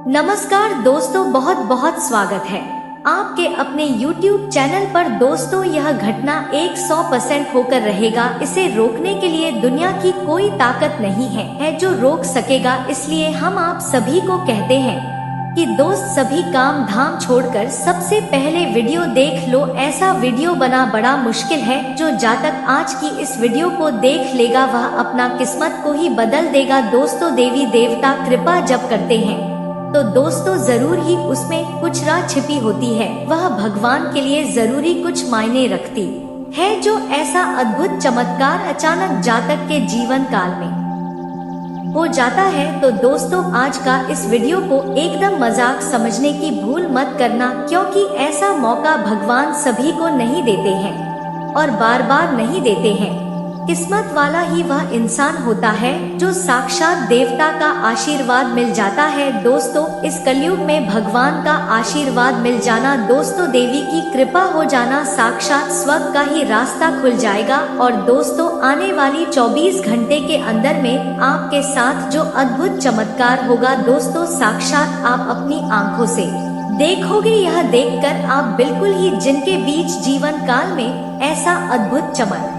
नमस्कार दोस्तों, बहुत बहुत स्वागत है आपके अपने YouTube चैनल पर। दोस्तों, यह घटना 100% होकर रहेगा। इसे रोकने के लिए दुनिया की कोई ताकत नहीं है जो रोक सकेगा। इसलिए हम आप सभी को कहते हैं कि दोस्त, सभी काम धाम छोड़कर सबसे पहले वीडियो देख लो। ऐसा वीडियो बना बड़ा मुश्किल है। जो जातक आज की इस वीडियो को देख लेगा वह अपना किस्मत को ही बदल देगा। दोस्तों, देवी देवता कृपा जब करते हैं तो दोस्तों जरूर ही उसमें कुछ राह छिपी होती है। वह भगवान के लिए जरूरी कुछ मायने रखती है। जो ऐसा अद्भुत चमत्कार अचानक जातक के जीवन काल में हो जाता है। तो दोस्तों, आज का इस वीडियो को एकदम मजाक समझने की भूल मत करना, क्योंकि ऐसा मौका भगवान सभी को नहीं देते हैं और बार बार नहीं देते हैं। किस्मत वाला ही वह इंसान होता है जो साक्षात देवता का आशीर्वाद मिल जाता है। दोस्तों, इस कलयुग में भगवान का आशीर्वाद मिल जाना, दोस्तों देवी की कृपा हो जाना, साक्षात स्वर्ग का ही रास्ता खुल जाएगा। और दोस्तों, आने वाली 24 घंटे के अंदर में आपके साथ जो अद्भुत चमत्कार होगा, दोस्तों साक्षात आप अपनी आंखों से देखोगे। यह देखकर आप बिल्कुल ही जिनके बीच जीवन काल में ऐसा अद्भुत चमत्कार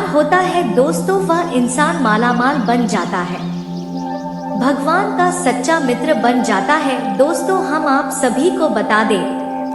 होता है, दोस्तों वह इंसान मालामाल बन जाता है, भगवान का सच्चा मित्र बन जाता है। दोस्तों, हम आप सभी को बता दें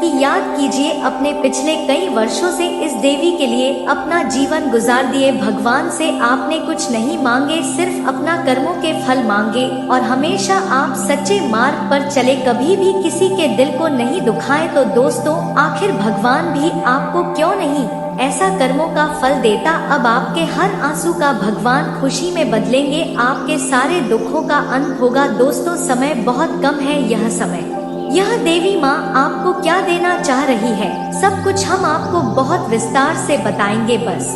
कि याद कीजिए, अपने पिछले कई वर्षों से इस देवी के लिए अपना जीवन गुजार दिए। भगवान से आपने कुछ नहीं मांगे, सिर्फ अपना कर्मों के फल मांगे और हमेशा आप सच्चे मार्ग पर चले, कभी भी किसी के दिल को नहीं दुखाए। तो दोस्तों, आखिर भगवान भी आपको क्यों नहीं ऐसा कर्मों का फल देता। अब आपके हर आंसू का भगवान खुशी में बदलेंगे, आपके सारे दुखों का अंत होगा। दोस्तों, समय बहुत कम है। यह समय, यह देवी माँ आपको क्या देना चाह रही है, सब कुछ हम आपको बहुत विस्तार से बताएंगे। बस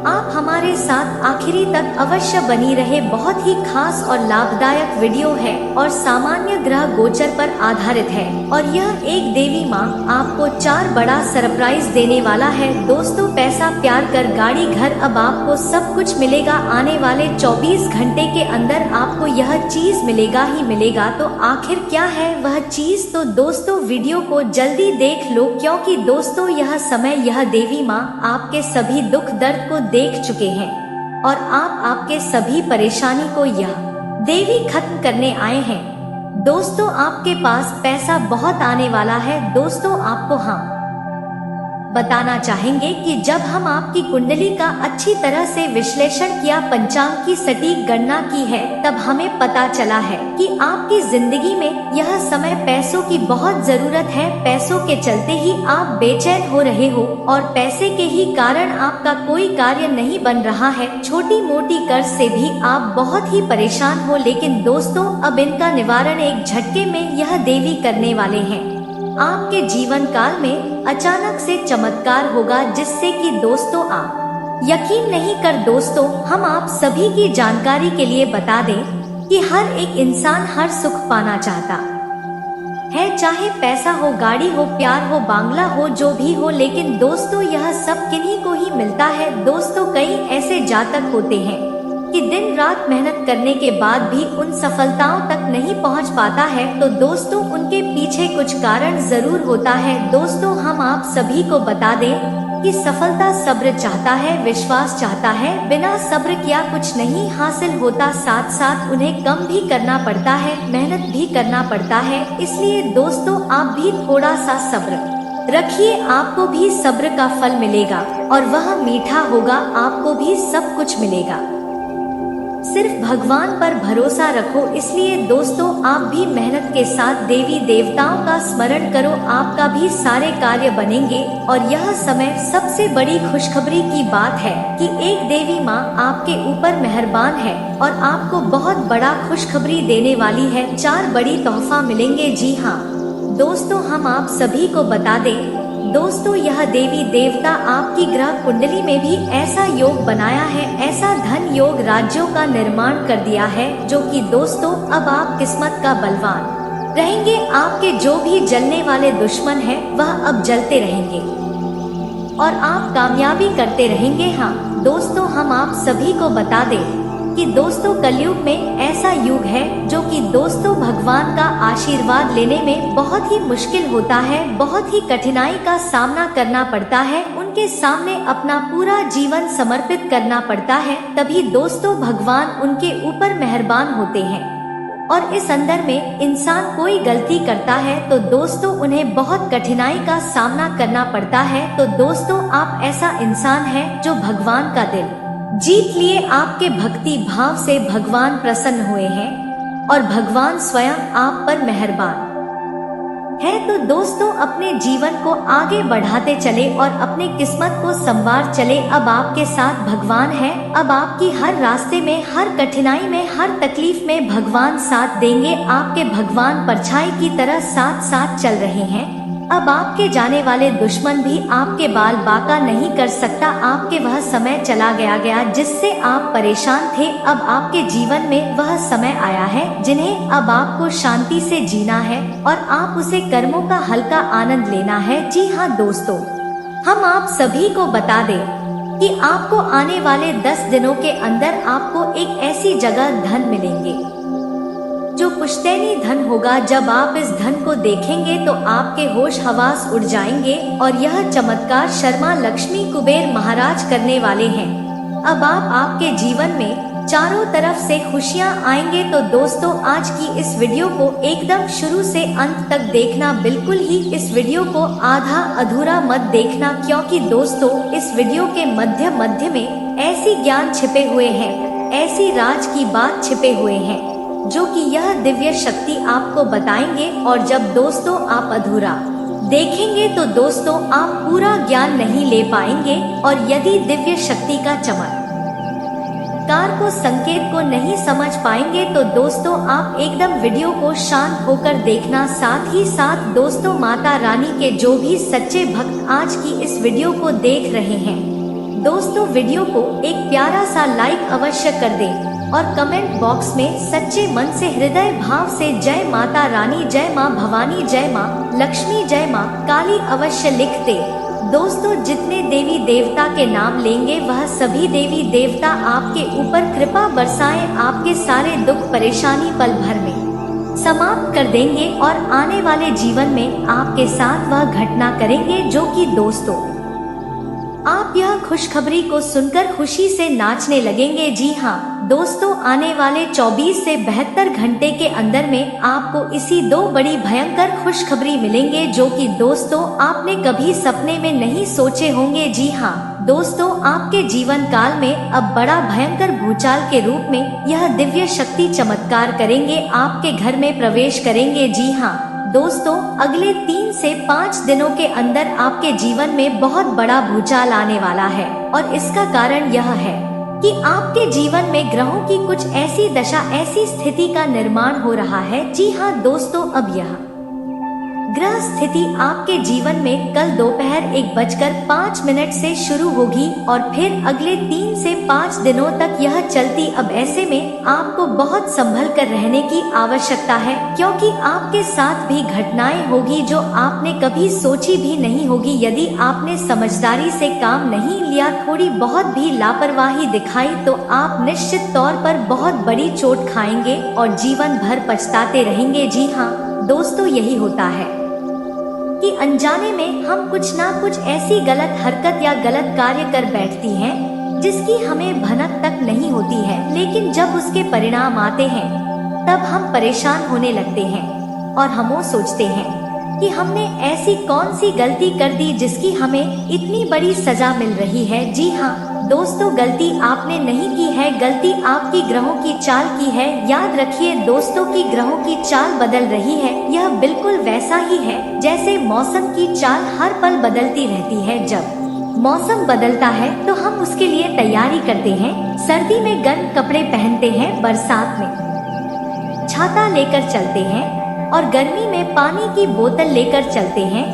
आप हमारे साथ आखिरी तक अवश्य बनी रहे। बहुत ही खास और लाभदायक वीडियो है और सामान्य ग्रह गोचर पर आधारित है और यह एक देवी माँ आपको 4 बड़ा सरप्राइज देने वाला है। दोस्तों, पैसा, प्यार, कर, गाड़ी, घर, अब आपको सब कुछ मिलेगा। आने वाले 24 घंटे के अंदर आपको यह चीज मिलेगा ही मिलेगा। तो आखिर क्या है वह चीज? तो दोस्तों, वीडियो को जल्दी देख लो, क्योंकि दोस्तों यह समय, यह देवी माँ आपके सभी दुख दर्द को देख चुके हैं और आप आपके सभी परेशानी को यह देवी खत्म करने आए हैं। दोस्तों, आपके पास पैसा बहुत आने वाला है। दोस्तों, आपको हम बताना चाहेंगे कि जब हम आपकी कुंडली का अच्छी तरह से विश्लेषण किया, पंचांग की सटीक गणना की है, तब हमें पता चला है कि आपकी जिंदगी में यह समय पैसों की बहुत जरूरत है। पैसों के चलते ही आप बेचैन हो रहे हो और पैसे के ही कारण आपका कोई कार्य नहीं बन रहा है। छोटी मोटी कर्ज से भी आप बहुत ही परेशान हो। लेकिन दोस्तों, अब इनका निवारण एक झटके में यह देवी करने वाले हैं। आपके जीवन काल में अचानक से चमत्कार होगा, जिससे कि दोस्तों आप यकीन नहीं कर। दोस्तों, हम आप सभी की जानकारी के लिए बता दें कि हर एक इंसान हर सुख पाना चाहता है, चाहे पैसा हो, गाड़ी हो, प्यार हो, बांग्ला हो, जो भी हो। लेकिन दोस्तों, यह सब किन्हीं को ही मिलता है। दोस्तों, कई ऐसे जातक होते हैं कि दिन रात मेहनत करने के बाद भी उन सफलताओं तक नहीं पहुंच पाता है। तो दोस्तों, उनके पीछे कुछ कारण जरूर होता है। दोस्तों, हम आप सभी को बता दें कि सफलता सब्र चाहता है, विश्वास चाहता है। बिना सब्र किया कुछ नहीं हासिल होता। साथ साथ उन्हें कम भी करना पड़ता है, मेहनत भी करना पड़ता है। इसलिए दोस्तों, आप भी थोड़ा सा सब्र रखिए, आपको भी सब्र का फल मिलेगा और वह मीठा होगा। आपको भी सब कुछ मिलेगा। सिर्फ भगवान पर भरोसा रखो। इसलिए दोस्तों, आप भी मेहनत के साथ देवी देवताओं का स्मरण करो, आपका भी सारे कार्य बनेंगे। और यह समय, सबसे बड़ी खुशखबरी की बात है कि एक देवी माँ आपके ऊपर मेहरबान है और आपको बहुत बड़ा खुशखबरी देने वाली है। 4 बड़ी तोहफा मिलेंगे। जी हाँ दोस्तों, हम आप सभी को बता दें दोस्तों, यह देवी देवता आपकी ग्रह कुंडली में भी ऐसा योग बनाया है, ऐसा धन योग, राज्यों का निर्माण कर दिया है, जो कि दोस्तों अब आप किस्मत का बलवान रहेंगे। आपके जो भी जलने वाले दुश्मन हैं, वह अब जलते रहेंगे और आप कामयाबी करते रहेंगे। हाँ दोस्तों, हम आप सभी को बता दें कि दोस्तों कलयुग में ऐसा युग है जो कि दोस्तों भगवान का आशीर्वाद लेने में बहुत ही मुश्किल होता है, बहुत ही कठिनाई का सामना करना पड़ता है, उनके सामने अपना पूरा जीवन समर्पित करना पड़ता है, तभी दोस्तों भगवान उनके ऊपर मेहरबान होते हैं। और इस अंदर में इंसान कोई गलती करता है तो दोस्तों उन्हें बहुत कठिनाई का सामना करना पड़ता है। तो दोस्तों आप ऐसा इंसान है जो भगवान का दिल जीत लिए, आपके भक्ति भाव से भगवान प्रसन्न हुए हैं और भगवान स्वयं आप पर मेहरबान है। तो दोस्तों अपने जीवन को आगे बढ़ाते चले और अपने किस्मत को संवार चले। अब आपके साथ भगवान है, अब आपकी हर रास्ते में, हर कठिनाई में, हर तकलीफ में भगवान साथ देंगे। आपके भगवान परछाई की तरह साथ साथ चल रहे हैं। अब आपके जाने वाले दुश्मन भी आपके बाल बाका नहीं कर सकता। आपके वह समय चला गया जिससे आप परेशान थे। अब आपके जीवन में वह समय आया है जिन्हें अब आपको शांति से जीना है और आप उसे कर्मों का हल्का आनंद लेना है। जी हाँ दोस्तों, हम आप सभी को बता दें कि आपको आने वाले 10 दिनों के अंदर आपको एक ऐसी जगह धन मिलेंगे जो पुश्तैनी धन होगा। जब आप इस धन को देखेंगे तो आपके होश हवास उड़ जाएंगे और यह चमत्कार शर्मा लक्ष्मी कुबेर महाराज करने वाले हैं। अब आपके जीवन में चारों तरफ से खुशियां आएंगे। तो दोस्तों आज की इस वीडियो को एकदम शुरू से अंत तक देखना, बिल्कुल ही इस वीडियो को आधा अधूरा मत देखना, क्योंकि दोस्तों इस वीडियो के मध्य में ऐसी ज्ञान छिपे हुए हैं, ऐसी राज की बात छिपे हुए हैं जो कि यह दिव्य शक्ति आपको बताएंगे। और जब दोस्तों आप अधूरा देखेंगे तो दोस्तों आप पूरा ज्ञान नहीं ले पाएंगे। और यदि दिव्य शक्ति का चमत्कार को, संकेत को नहीं समझ पाएंगे तो दोस्तों आप एकदम वीडियो को शांत होकर देखना। साथ ही साथ दोस्तों माता रानी के जो भी सच्चे भक्त आज की इस वीडियो को देख रहे हैं, दोस्तों वीडियो को एक प्यारा सा लाइक अवश्य कर दें और कमेंट बॉक्स में सच्चे मन से हृदय भाव से जय माता रानी, जय माँ भवानी, जय माँ लक्ष्मी, जय माँ काली अवश्य लिख दे। दोस्तों जितने देवी देवता के नाम लेंगे वह सभी देवी देवता आपके ऊपर कृपा बरसाएं, आपके सारे दुख परेशानी पल भर में समाप्त कर देंगे और आने वाले जीवन में आपके साथ वह घटना करेंगे जो कि दोस्तों आप यह खुशखबरी को सुनकर खुशी से नाचने लगेंगे। जी हाँ दोस्तों, आने वाले 24 से 72 घंटे के अंदर में आपको इसी 2 बड़ी भयंकर खुशखबरी मिलेंगे जो कि दोस्तों आपने कभी सपने में नहीं सोचे होंगे। जी हाँ दोस्तों, आपके जीवन काल में अब बड़ा भयंकर भूचाल के रूप में यह दिव्य शक्ति चमत्कार करेंगे, आपके घर में प्रवेश करेंगे। जी हाँ दोस्तों, अगले 3 से 5 दिनों के अंदर आपके जीवन में बहुत बड़ा भूचाल आने वाला है और इसका कारण यह है कि आपके जीवन में ग्रहों की कुछ ऐसी दशा, ऐसी स्थिति का निर्माण हो रहा है। जी हाँ दोस्तों, अब यह ग्रह स्थिति आपके जीवन में कल दोपहर 1:05 से शुरू होगी और फिर अगले 3 से 5 दिनों तक यह चलती। अब ऐसे में आपको बहुत संभल कर रहने की आवश्यकता है, क्योंकि आपके साथ भी घटनाएं होगी जो आपने कभी सोची भी नहीं होगी। यदि आपने समझदारी से काम नहीं लिया, थोड़ी बहुत भी लापरवाही दिखाई तो आप निश्चित तौर पर बहुत बड़ी चोट खाएंगे और जीवन भर पछताते रहेंगे। जी हाँ दोस्तों, यही होता है कि अनजाने में हम कुछ ना कुछ ऐसी गलत हरकत या गलत कार्य कर बैठती हैं जिसकी हमें भनक तक नहीं होती है, लेकिन जब उसके परिणाम आते हैं तब हम परेशान होने लगते हैं और हम सोचते हैं कि हमने ऐसी कौन सी गलती कर दी जिसकी हमें इतनी बड़ी सजा मिल रही है। जी हाँ दोस्तों, गलती आपने नहीं की है, गलती आपकी ग्रहों की चाल की है। याद रखिए दोस्तों की ग्रहों की चाल बदल रही है, यह बिल्कुल वैसा ही है जैसे मौसम की चाल हर पल बदलती रहती है। जब मौसम बदलता है तो हम उसके लिए तैयारी करते हैं। सर्दी में गर्म कपड़े पहनते हैं, बरसात में छाता लेकर चलते हैं और गर्मी में पानी की बोतल लेकर चलते हैं।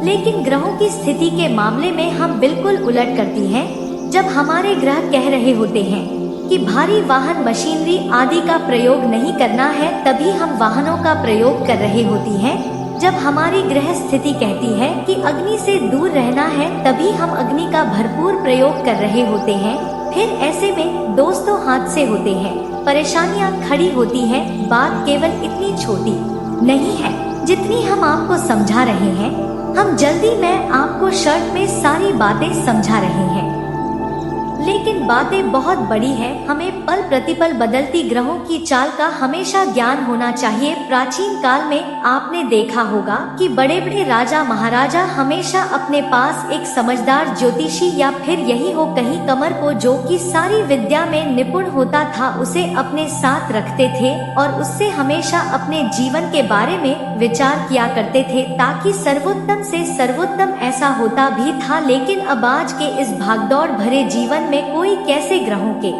लेकिन ग्रहों की स्थिति के मामले में हम बिल्कुल उलट करती हैं। जब हमारे ग्रह कह रहे होते हैं कि भारी वाहन, मशीनरी आदि का प्रयोग नहीं करना है, तभी हम वाहनों का प्रयोग कर रहे होती हैं। जब हमारी ग्रह स्थिति कहती है कि अग्नि से दूर रहना है, तभी हम अग्नि का भरपूर प्रयोग कर रहे होते हैं। फिर ऐसे में दोस्तों हादसे होते हैं, परेशानियां खड़ी होती हैं। बात केवल इतनी छोटी नहीं है जितनी हम आपको समझा रहे हैं। हम जल्दी में आपको शर्ट में सारी बातें समझा रहे हैं, लेकिन बातें बहुत बड़ी है। हमें पल प्रतिपल बदलती ग्रहों की चाल का हमेशा ज्ञान होना चाहिए। प्राचीन काल में आपने देखा होगा कि बड़े बड़े राजा महाराजा हमेशा अपने पास एक समझदार ज्योतिषी या फिर यही हो कहीं कमर को जो कि सारी विद्या में निपुण होता था उसे अपने साथ रखते थे और उससे हमेशा अपने जीवन के बारे में विचार किया करते थे ताकि सर्वोत्तम से सर्वोत्तम ऐसा होता भी था। लेकिन अब आज के इस भागदौड़ भरे जीवन में कोई कैसे ग्रहों के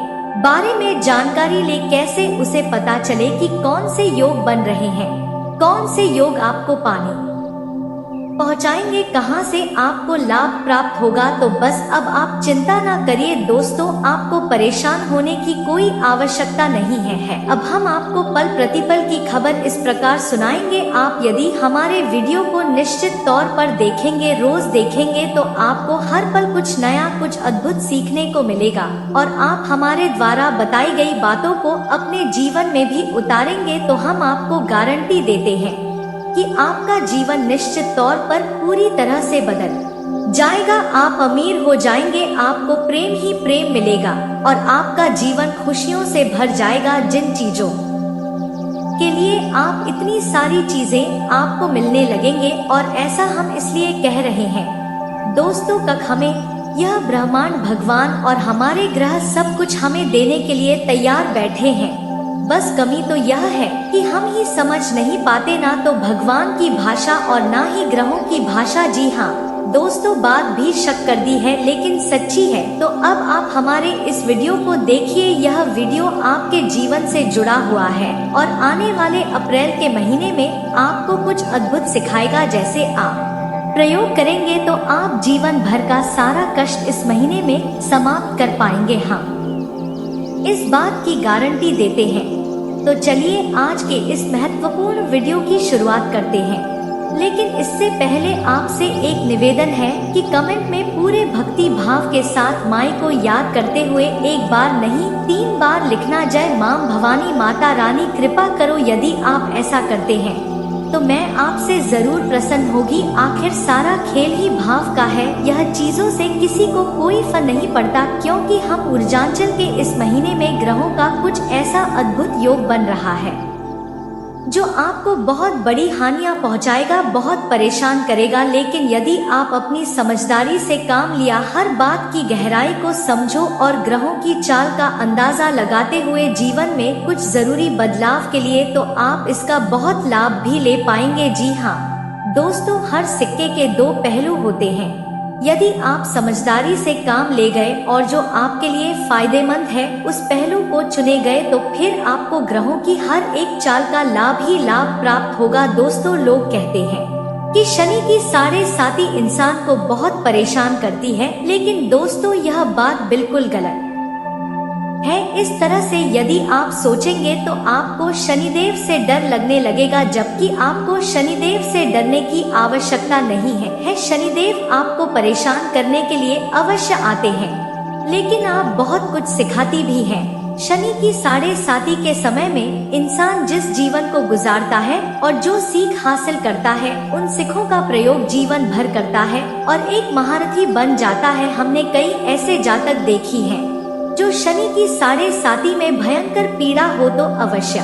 बारे में जानकारी ले, कैसे उसे पता चले कि कौन से योग बन रहे हैं, कौन से योग आपको पानी पहुंचाएंगे, कहां से आपको लाभ प्राप्त होगा। तो बस अब आप चिंता ना करिए दोस्तों, आपको परेशान होने की कोई आवश्यकता नहीं है। अब हम आपको पल प्रतिपल की खबर इस प्रकार सुनाएंगे। आप यदि हमारे वीडियो को निश्चित तौर पर देखेंगे, रोज देखेंगे, तो आपको हर पल कुछ नया, कुछ अद्भुत सीखने को मिलेगा और आप हमारे द्वारा बताई गई बातों को अपने जीवन में भी उतारेंगे तो हम आपको गारंटी देते हैं कि आपका जीवन निश्चित तौर पर पूरी तरह से बदल जाएगा। आप अमीर हो जाएंगे, आपको प्रेम ही प्रेम मिलेगा और आपका जीवन खुशियों से भर जाएगा। जिन चीजों के लिए आप इतनी सारी चीजें आपको मिलने लगेंगे, और ऐसा हम इसलिए कह रहे हैं दोस्तों कक हमें यह ब्रह्मांड, भगवान और हमारे ग्रह सब कुछ हमें देने के लिए तैयार बैठे हैं। बस कमी तो यह है कि हम ही समझ नहीं पाते, ना तो भगवान की भाषा और ना ही ग्रहों की भाषा। जी हाँ दोस्तों, बात भी शक कर दी है लेकिन सच्ची है। तो अब आप हमारे इस वीडियो को देखिए। यह वीडियो आपके जीवन से जुड़ा हुआ है और आने वाले अप्रैल के महीने में आपको कुछ अद्भुत सिखाएगा। जैसे आप प्रयोग करेंगे तो आप जीवन भर का सारा कष्ट इस महीने में समाप्त कर पाएंगे। हम इस बात की गारंटी देते हैं। तो चलिए आज के इस महत्वपूर्ण वीडियो की शुरुआत करते हैं, लेकिन इससे पहले आपसे एक निवेदन है कि कमेंट में पूरे भक्ति भाव के साथ माई को याद करते हुए एक बार नहीं 3 बार लिखना, जय मां भवानी माता रानी कृपा करो। यदि आप ऐसा करते हैं तो मैं आपसे जरूर प्रसन्न होगी। आखिर सारा खेल ही भाव का है। यह चीजों से किसी को कोई फर्क नहीं पड़ता, क्योंकि हम ऊर्जांचल के इस महीने में ग्रहों का कुछ ऐसा अद्भुत योग बन रहा है जो आपको बहुत बड़ी हानियां पहुंचाएगा, बहुत परेशान करेगा। लेकिन यदि आप अपनी समझदारी से काम लिया, हर बात की गहराई को समझो और ग्रहों की चाल का अंदाजा लगाते हुए जीवन में कुछ जरूरी बदलाव के लिए, तो आप इसका बहुत लाभ भी ले पाएंगे। जी हाँ दोस्तों, हर सिक्के के 2 पहलू होते हैं। यदि आप समझदारी से काम ले गए और जो आपके लिए फायदेमंद है उस पहलू को चुने गए, तो फिर आपको ग्रहों की हर एक चाल का लाभ ही लाभ प्राप्त होगा। दोस्तों, लोग कहते हैं कि शनि की 7.5 इंसान को बहुत परेशान करती है, लेकिन दोस्तों यह बात बिल्कुल गलत है। इस तरह से यदि आप सोचेंगे तो आपको शनिदेव से डर लगने लगेगा, जबकि आपको शनिदेव से डरने की आवश्यकता नहीं है। शनिदेव आपको परेशान करने के लिए अवश्य आते हैं, लेकिन आप बहुत कुछ सिखाती भी हैं। शनि की 7.5 के समय में इंसान जिस जीवन को गुजारता है और जो सीख हासिल करता है, उन सीखों का प्रयोग जीवन भर करता है और एक महारथी बन जाता है। हमने कई ऐसे जातक देखी हैं जो शनि की 7.5 में भयंकर पीड़ा हो तो अवश्य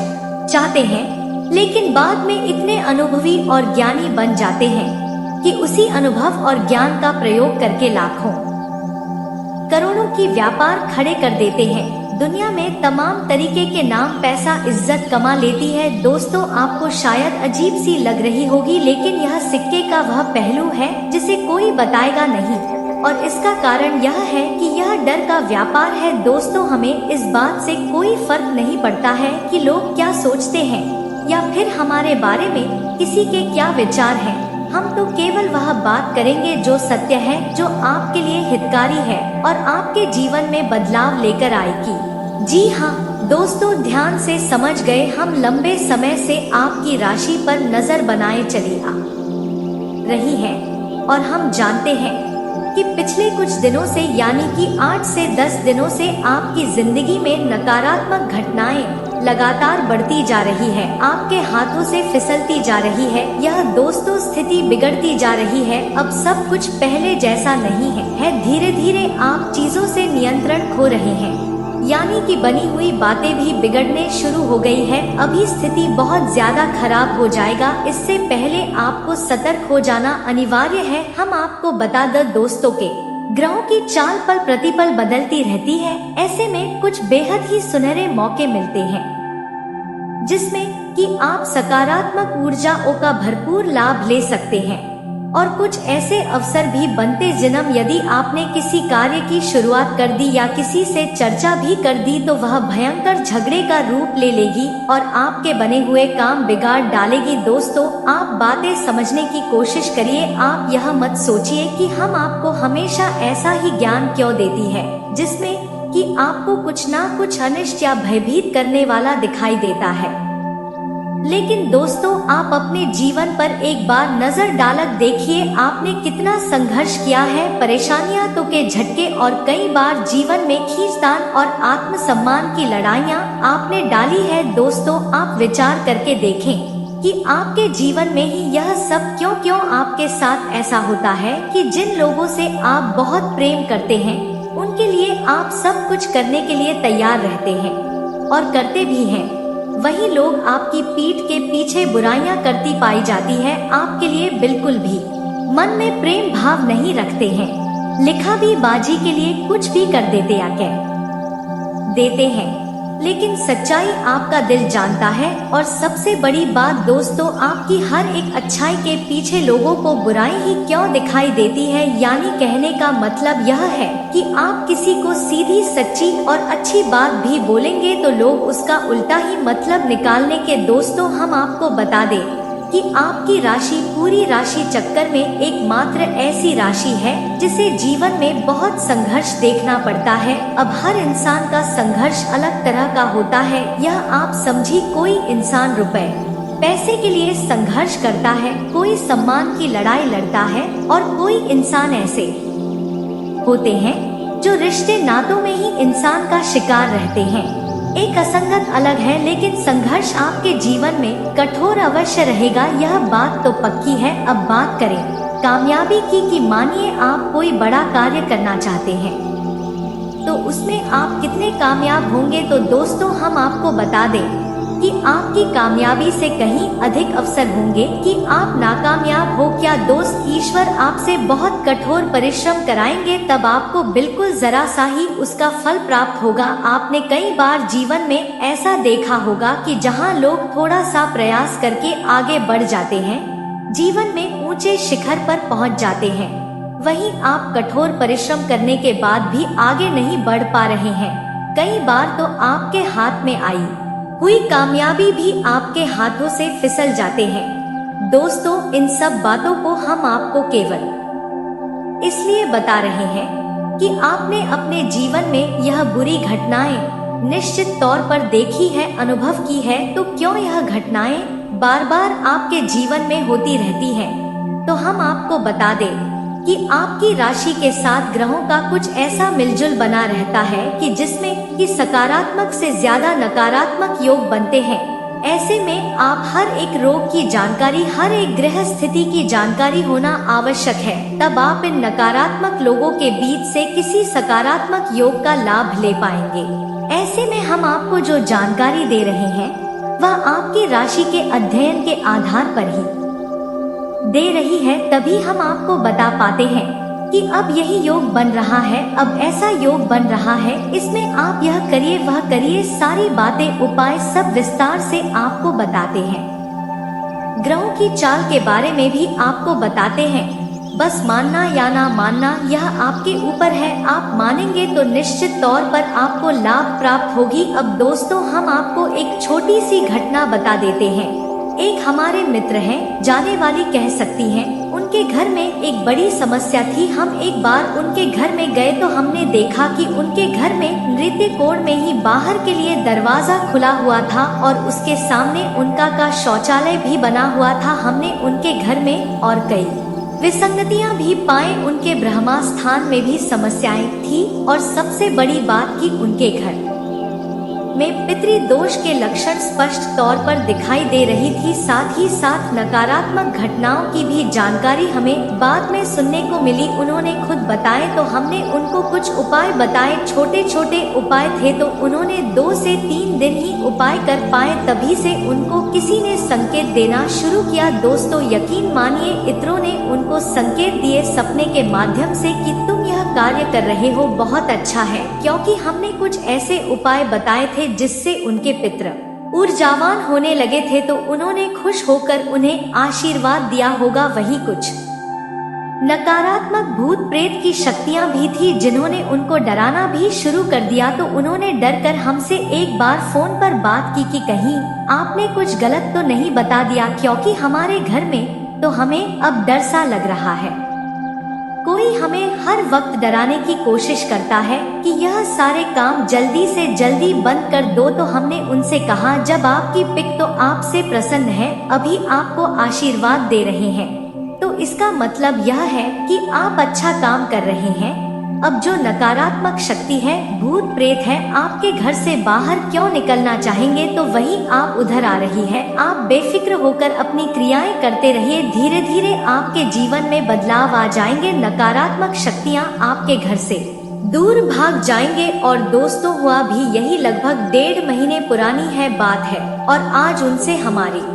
चाहते हैं, लेकिन बाद में इतने अनुभवी और ज्ञानी बन जाते हैं कि उसी अनुभव और ज्ञान का प्रयोग करके लाखों करोड़ों की व्यापार खड़े कर देते हैं। दुनिया में तमाम तरीके के नाम, पैसा, इज्जत कमा लेती है। दोस्तों, आपको शायद अजीब सी लग रही होगी, लेकिन यह सिक्के का वह पहलू है जिसे कोई बताएगा नहीं, और इसका कारण यह है कि यह डर का व्यापार है। दोस्तों, हमें इस बात से कोई फर्क नहीं पड़ता है कि लोग क्या सोचते हैं या फिर हमारे बारे में किसी के क्या विचार हैं। हम तो केवल वह बात करेंगे जो सत्य है, जो आपके लिए हितकारी है और आपके जीवन में बदलाव लेकर आएगी। जी हाँ दोस्तों, ध्यान से समझ गए। हम लंबे समय से आपकी राशि पर नजर बनाए चली आ रही हैं और हम जानते हैं कि पिछले कुछ दिनों से यानी कि 8 से 10 दिनों से आपकी जिंदगी में नकारात्मक घटनाएं लगातार बढ़ती जा रही है, आपके हाथों से फिसलती जा रही है। यह दोस्तों स्थिति बिगड़ती जा रही है। अब सब कुछ पहले जैसा नहीं है। धीरे धीरे आप चीजों से नियंत्रण खो रहे हैं, यानी कि बनी हुई बातें भी बिगड़ने शुरू हो गई है। अभी स्थिति बहुत ज्यादा खराब हो जाएगा। इससे पहले आपको सतर्क हो जाना अनिवार्य है। हम आपको बता दें दोस्तों के ग्रहों की चाल पल प्रतिपल बदलती रहती है। ऐसे में कुछ बेहद ही सुनहरे मौके मिलते हैं जिसमें कि आप सकारात्मक ऊर्जाओं का भरपूर लाभ ले सकते हैं, और कुछ ऐसे अवसर भी बनते जिन्हें यदि आपने किसी कार्य की शुरुआत कर दी या किसी से चर्चा भी कर दी तो वह भयंकर झगड़े का रूप ले लेगी और आपके बने हुए काम बिगाड़ डालेगी। दोस्तों, आप बातें समझने की कोशिश करिए। आप यह मत सोचिए कि हम आपको हमेशा ऐसा ही ज्ञान क्यों देती है जिसमें कि आपको कुछ ना कुछ अनिष्ट या भयभीत करने वाला दिखाई देता है। लेकिन दोस्तों, आप अपने जीवन पर एक बार नजर डालकर देखिए, आपने कितना संघर्ष किया है। परेशानियां तो के झटके और कई बार जीवन में खींचतान और आत्मसम्मान की लड़ाइयां आपने डाली है। दोस्तों, आप विचार करके देखें कि आपके जीवन में ही यह सब क्यों आपके साथ ऐसा होता है कि जिन लोगों से आप बहुत प्रेम करते हैं उनके लिए आप सब कुछ करने के लिए तैयार रहते हैं और करते भी हैं, वही लोग आपकी पीठ के पीछे बुराइयां करती पाई जाती है, आपके लिए बिल्कुल भी मन में प्रेम भाव नहीं रखते हैं, लिखा भी बाजी के लिए कुछ भी कर देते या कह देते हैं। लेकिन सच्चाई आपका दिल जानता है। और सबसे बड़ी बात दोस्तों, आपकी हर एक अच्छाई के पीछे लोगों को बुराई ही क्यों दिखाई देती है। यानी कहने का मतलब यह है कि आप किसी को सीधी सच्ची और अच्छी बात भी बोलेंगे तो लोग उसका उल्टा ही मतलब निकालने के। दोस्तों, हम आपको बता दें कि आपकी राशि पूरी राशि चक्कर में एकमात्र ऐसी राशि है जिसे जीवन में बहुत संघर्ष देखना पड़ता है। अब हर इंसान का संघर्ष अलग तरह का होता है। यह आप समझी, कोई इंसान रुपए पैसे के लिए संघर्ष करता है, कोई सम्मान की लड़ाई लड़ता है और कोई इंसान ऐसे होते हैं जो रिश्ते नातों में ही इंसान का शिकार रहते हैं। एक असंगत अलग है, लेकिन संघर्ष आपके जीवन में कठोर अवश्य रहेगा, यह बात तो पक्की है। अब बात करें कामयाबी की मानिए आप कोई बड़ा कार्य करना चाहते हैं तो उसमें आप कितने कामयाब होंगे। तो दोस्तों, हम आपको बता दें कि आपकी कामयाबी से कहीं अधिक अवसर होंगे कि आप नाकामयाब हो। क्या दोस्त, ईश्वर आपसे बहुत कठोर परिश्रम कराएंगे, तब आपको बिल्कुल जरा सा ही उसका फल प्राप्त होगा। आपने कई बार जीवन में ऐसा देखा होगा कि जहां लोग थोड़ा सा प्रयास करके आगे बढ़ जाते हैं, जीवन में ऊंचे शिखर पर पहुंच जाते हैं, वहीं आप कठोर परिश्रम करने के बाद भी आगे नहीं बढ़ पा रहे हैं। कई बार तो आपके हाथ में आई हुई कामयाबी भी आपके हाथों से फिसल जाते हैं। दोस्तों, इन सब बातों को हम आपको केवल इसलिए बता रहे हैं कि आपने अपने जीवन में यह बुरी घटनाएं निश्चित तौर पर देखी है, अनुभव की है, तो क्यों यह घटनाएं बार बार आपके जीवन में होती रहती हैं। तो हम आपको बता दें कि आपकी राशि के साथ ग्रहों का कुछ ऐसा मिलजुल बना रहता है कि जिसमें कि सकारात्मक से ज्यादा नकारात्मक योग बनते हैं। ऐसे में आप हर एक रोग की जानकारी, हर एक ग्रह स्थिति की जानकारी होना आवश्यक है, तब आप इन नकारात्मक लोगों के बीच से किसी सकारात्मक योग का लाभ ले पाएंगे। ऐसे में हम आपको जो जानकारी दे रहे हैं वह आपकी राशि के अध्ययन के आधार पर ही दे रही है, तभी हम आपको बता पाते हैं कि अब यही योग बन रहा है, अब ऐसा योग बन रहा है, इसमें आप यह करिए वह करिए, सारी बातें उपाय सब विस्तार से आपको बताते हैं। ग्रहों की चाल के बारे में भी आपको बताते हैं। बस मानना या ना मानना यह आपके ऊपर है। आप मानेंगे तो निश्चित तौर पर आपको लाभ प्राप्त होगी। अब दोस्तों, हम आपको एक छोटी सी घटना बता देते हैं। एक हमारे मित्र हैं, जाने वाली कह सकती हैं, उनके घर में एक बड़ी समस्या थी। हम एक बार उनके घर में गए तो हमने देखा कि उनके घर में नृत्य कोण में ही बाहर के लिए दरवाजा खुला हुआ था और उसके सामने उनका का शौचालय भी बना हुआ था। हमने उनके घर में और कई विसंगतियां भी पाए, उनके ब्रह्मा स्थान में भी समस्याएं थी और सबसे बड़ी बात कि उनके घर में पितृदोष के लक्षण स्पष्ट तौर पर दिखाई दे रही थी। साथ ही साथ नकारात्मक घटनाओं की भी जानकारी हमें बाद में सुनने को मिली। उन्होंने खुद बताए तो हमने उनको कुछ उपाय बताए, छोटे छोटे उपाय थे तो उन्होंने 2 से 3 दिन ही उपाय कर पाए। तभी से उनको किसी ने संकेत देना शुरू किया। दोस्तों यकीन मानिए, इतरों ने उनको संकेत दिए सपने के माध्यम से कि तुम यह कार्य कर रहे हो बहुत अच्छा है, क्योंकि हमने कुछ ऐसे उपाय बताए थे जिससे उनके पितृ ऊर्जावान होने लगे थे। तो उन्होंने खुश होकर उन्हें आशीर्वाद दिया होगा। वही कुछ नकारात्मक भूत प्रेत की शक्तियां भी थी जिन्होंने उनको डराना भी शुरू कर दिया। तो उन्होंने डर कर हमसे एक बार फोन पर बात की कि कहीं आपने कुछ गलत तो नहीं बता दिया, क्योंकि हमारे घर में तो हमें अब डर सा लग रहा है। कोई हमें हर वक्त डराने की कोशिश करता है कि यह सारे काम जल्दी से जल्दी बंद कर दो। तो हमने उनसे कहा, जब आपकी पिक तो आपसे प्रसन्न है, अभी आपको आशीर्वाद दे रहे हैं, तो इसका मतलब यह है कि आप अच्छा काम कर रहे हैं। अब जो नकारात्मक शक्ति है, भूत प्रेत है, आपके घर से बाहर क्यों निकलना चाहेंगे, तो वही आप उधर आ रही है। आप बेफिक्र होकर अपनी क्रियाएं करते रहिए, धीरे धीरे आपके जीवन में बदलाव आ जाएंगे। नकारात्मक शक्तियां आपके घर से दूर भाग जाएंगे। और दोस्तों हुआ भी यही, लगभग 1.5 महीने पुरानी है बात है, और आज उनसे हमारी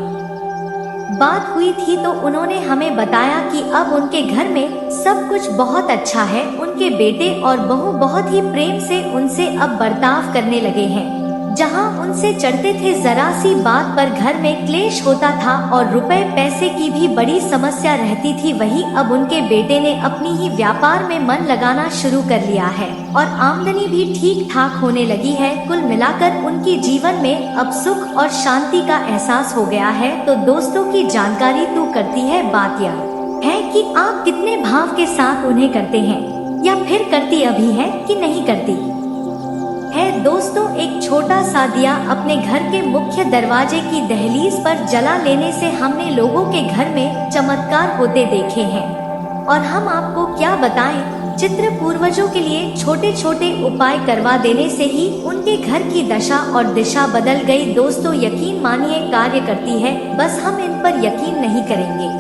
बात हुई थी तो उन्होंने हमें बताया कि अब उनके घर में सब कुछ बहुत अच्छा है। उनके बेटे और बहू बहुत ही प्रेम से उनसे अब बर्ताव करने लगे हैं। जहां उनसे चढ़ते थे जरा सी बात पर घर में क्लेश होता था और रुपए पैसे की भी बड़ी समस्या रहती थी, वही अब उनके बेटे ने अपनी ही व्यापार में मन लगाना शुरू कर लिया है और आमदनी भी ठीक ठाक होने लगी है। कुल मिलाकर उनकी जीवन में अब सुख और शांति का एहसास हो गया है। तो दोस्तों की जानकारी तू करती है, बात यह है कि आप कितने भाव के साथ उन्हें करते हैं, या फिर करती अभी है कि नहीं करती है। दोस्तों एक छोटा सा दिया अपने घर के मुख्य दरवाजे की दहलीज पर जला लेने से हमने लोगों के घर में चमत्कार होते देखे हैं, और हम आपको क्या बताएं, चित्र पूर्वजों के लिए छोटे छोटे उपाय करवा देने से ही उनके घर की दशा और दिशा बदल गई। दोस्तों यकीन मानिए कार्य करती है, बस हम इन पर यकीन नहीं करेंगे,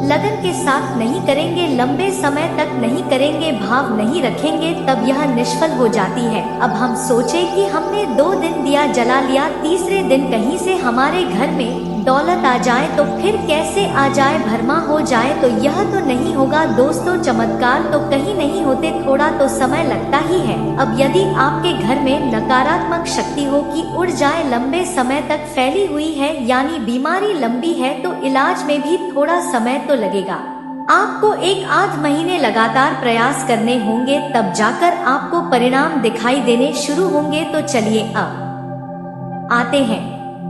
लगन के साथ नहीं करेंगे, लंबे समय तक नहीं करेंगे, भाव नहीं रखेंगे, तब यह निष्फल हो जाती है। अब हम सोचे कि हमने 2 दिन दिया जला लिया, तीसरे दिन कहीं से हमारे घर में दौलत आ जाए तो फिर कैसे आ जाए, भरमा हो जाए, तो यह तो नहीं होगा। दोस्तों चमत्कार तो कहीं नहीं होते, थोड़ा तो समय लगता ही है। अब यदि आपके घर में नकारात्मक शक्ति हो कि उड़ जाए, लंबे समय तक फैली हुई है, यानी बीमारी लंबी है, तो इलाज में भी थोड़ा समय तो लगेगा। आपको 1-8 महीने लगातार प्रयास करने होंगे, तब जाकर आपको परिणाम दिखाई देने शुरू होंगे। तो चलिए अब आते हैं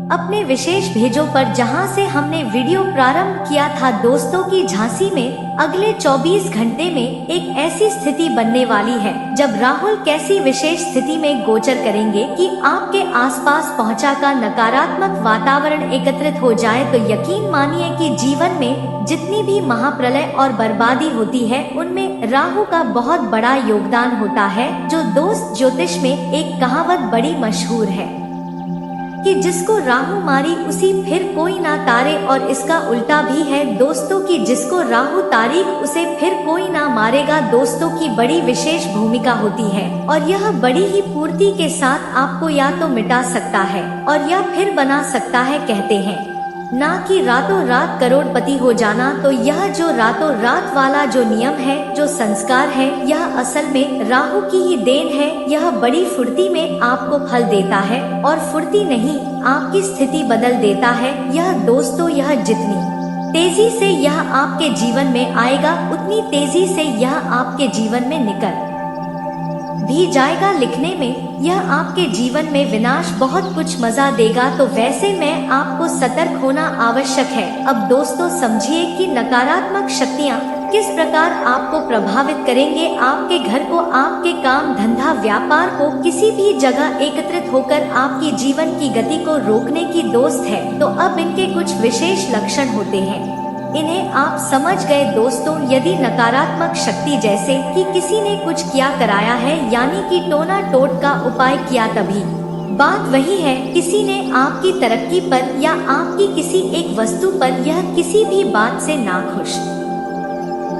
अपने विशेष भेजों पर, जहां से हमने वीडियो प्रारंभ किया था। दोस्तों की झांसी में अगले 24 घंटे में एक ऐसी स्थिति बनने वाली है जब राहुल कैसी विशेष स्थिति में गोचर करेंगे कि आपके आसपास पहुंचा का नकारात्मक वातावरण एकत्रित हो जाए। तो यकीन मानिए कि जीवन में जितनी भी महाप्रलय और बर्बादी होती है, उनमें राहु का बहुत बड़ा योगदान होता है। जो दोस्त ज्योतिष में एक कहावत बड़ी मशहूर है कि जिसको राहु मारी उसी फिर कोई ना तारे, और इसका उल्टा भी है दोस्तों कि जिसको राहु तारीख उसे फिर कोई ना मारेगा। दोस्तों की बड़ी विशेष भूमिका होती है और यह बड़ी ही पूर्ति के साथ आपको या तो मिटा सकता है और या फिर बना सकता है। कहते हैं ना कि रातों रात करोड़पति हो जाना। तो यह जो रातों रात वाला जो नियम है, जो संस्कार है, यह असल में राहु की ही देन है। यह बड़ी फुर्ती में आपको फल देता है और फुर्ती नहीं, आपकी स्थिति बदल देता है। यह दोस्तों यह जितनी तेजी से यह आपके जीवन में आएगा, उतनी तेजी से यह आपके जीवन में निकल भी जाएगा। लिखने में यह आपके जीवन में विनाश बहुत कुछ मजा देगा। तो वैसे में आपको सतर्क होना आवश्यक है। अब दोस्तों समझिए कि नकारात्मक शक्तियाँ किस प्रकार आपको प्रभावित करेंगे, आपके घर को, आपके काम धंधा व्यापार को, किसी भी जगह एकत्रित होकर आपकी जीवन की गति को रोकने की दोस्त है। तो अब इनके कुछ विशेष लक्षण होते हैं। इन्हें आप समझ गए दोस्तों। यदि नकारात्मक शक्ति जैसे कि किसी ने कुछ किया कराया है यानी कि टोना टोट का उपाय किया, तभी बात वही है किसी ने आपकी तरक्की पर या आपकी किसी एक वस्तु पर यह किसी भी बात से नाखुश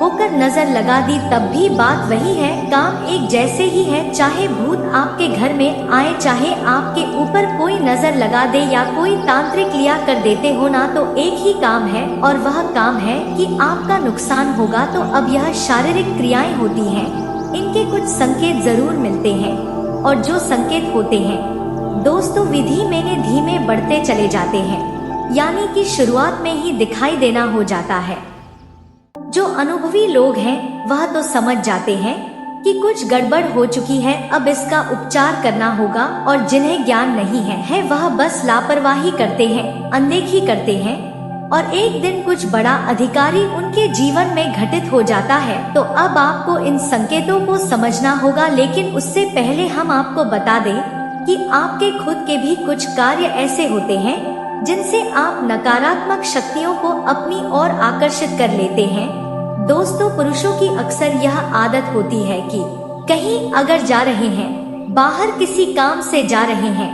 होकर नजर लगा दी, तब भी बात वही है, काम एक जैसे ही है। चाहे भूत आपके घर में आए, चाहे आपके ऊपर कोई नजर लगा दे या कोई तांत्रिक लिया कर देते हो ना, तो एक ही काम है और वह काम है कि आपका नुकसान होगा। तो अब यह शारीरिक क्रियाएं होती हैं, इनके कुछ संकेत जरूर मिलते हैं और जो संकेत होते हैं दोस्तों विधि में धीमे बढ़ते चले जाते हैं, यानी कि शुरुआत में ही दिखाई देना हो जाता है। जो अनुभवी लोग हैं वह तो समझ जाते हैं कि कुछ गड़बड़ हो चुकी है, अब इसका उपचार करना होगा, और जिन्हें ज्ञान नहीं है वह बस लापरवाही करते हैं, अनदेखी करते हैं, और एक दिन कुछ बड़ा अधिकारी उनके जीवन में घटित हो जाता है। तो अब आपको इन संकेतों को समझना होगा, लेकिन उससे पहले हम आपको बता दें कि आपके खुद के भी कुछ कार्य ऐसे होते हैं जिनसे आप नकारात्मक शक्तियों को अपनी ओर आकर्षित कर लेते हैं। दोस्तों पुरुषों की अक्सर यह आदत होती है कि कहीं अगर जा रहे हैं, बाहर किसी काम से जा रहे हैं,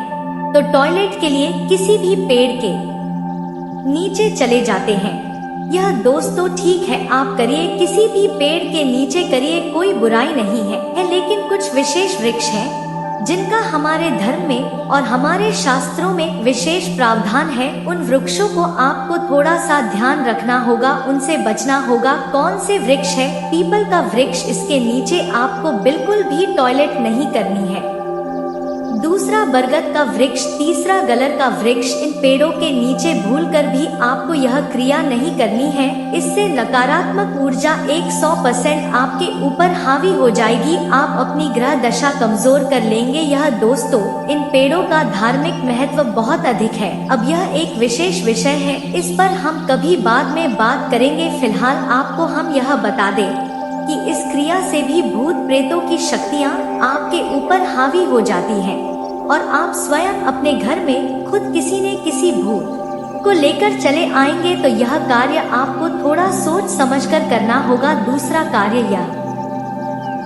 तो टॉयलेट के लिए किसी भी पेड़ के नीचे चले जाते हैं। यह दोस्तों ठीक है, आप करिए, किसी भी पेड़ के नीचे करिए, कोई बुराई नहीं है, लेकिन कुछ विशेष वृक्ष हैं जिनका हमारे धर्म में और हमारे शास्त्रों में विशेष प्रावधान है। उन वृक्षों को आपको थोड़ा सा ध्यान रखना होगा, उनसे बचना होगा। कौन से वृक्ष है? पीपल का वृक्ष, इसके नीचे आपको बिल्कुल भी टॉयलेट नहीं करनी है। दूसरा बरगद का वृक्ष, तीसरा गलर का वृक्ष, इन पेड़ों के नीचे भूलकर भी आपको यह क्रिया नहीं करनी है। इससे नकारात्मक ऊर्जा 100% आपके ऊपर हावी हो जाएगी, आप अपनी ग्रह दशा कमजोर कर लेंगे। यह दोस्तों इन पेड़ों का धार्मिक महत्व बहुत अधिक है। अब यह एक विशेष विषय है, इस पर हम कभी बाद में बात करेंगे। फिलहाल आपको हम यह बता दें कि इस क्रिया से भी भूत प्रेतों की शक्तियाँ आपके ऊपर हावी हो जाती हैं और आप स्वयं अपने घर में खुद किसी न किसी भूत को लेकर चले आएंगे। तो यह कार्य आपको थोड़ा सोच समझकर करना होगा। दूसरा कार्य यह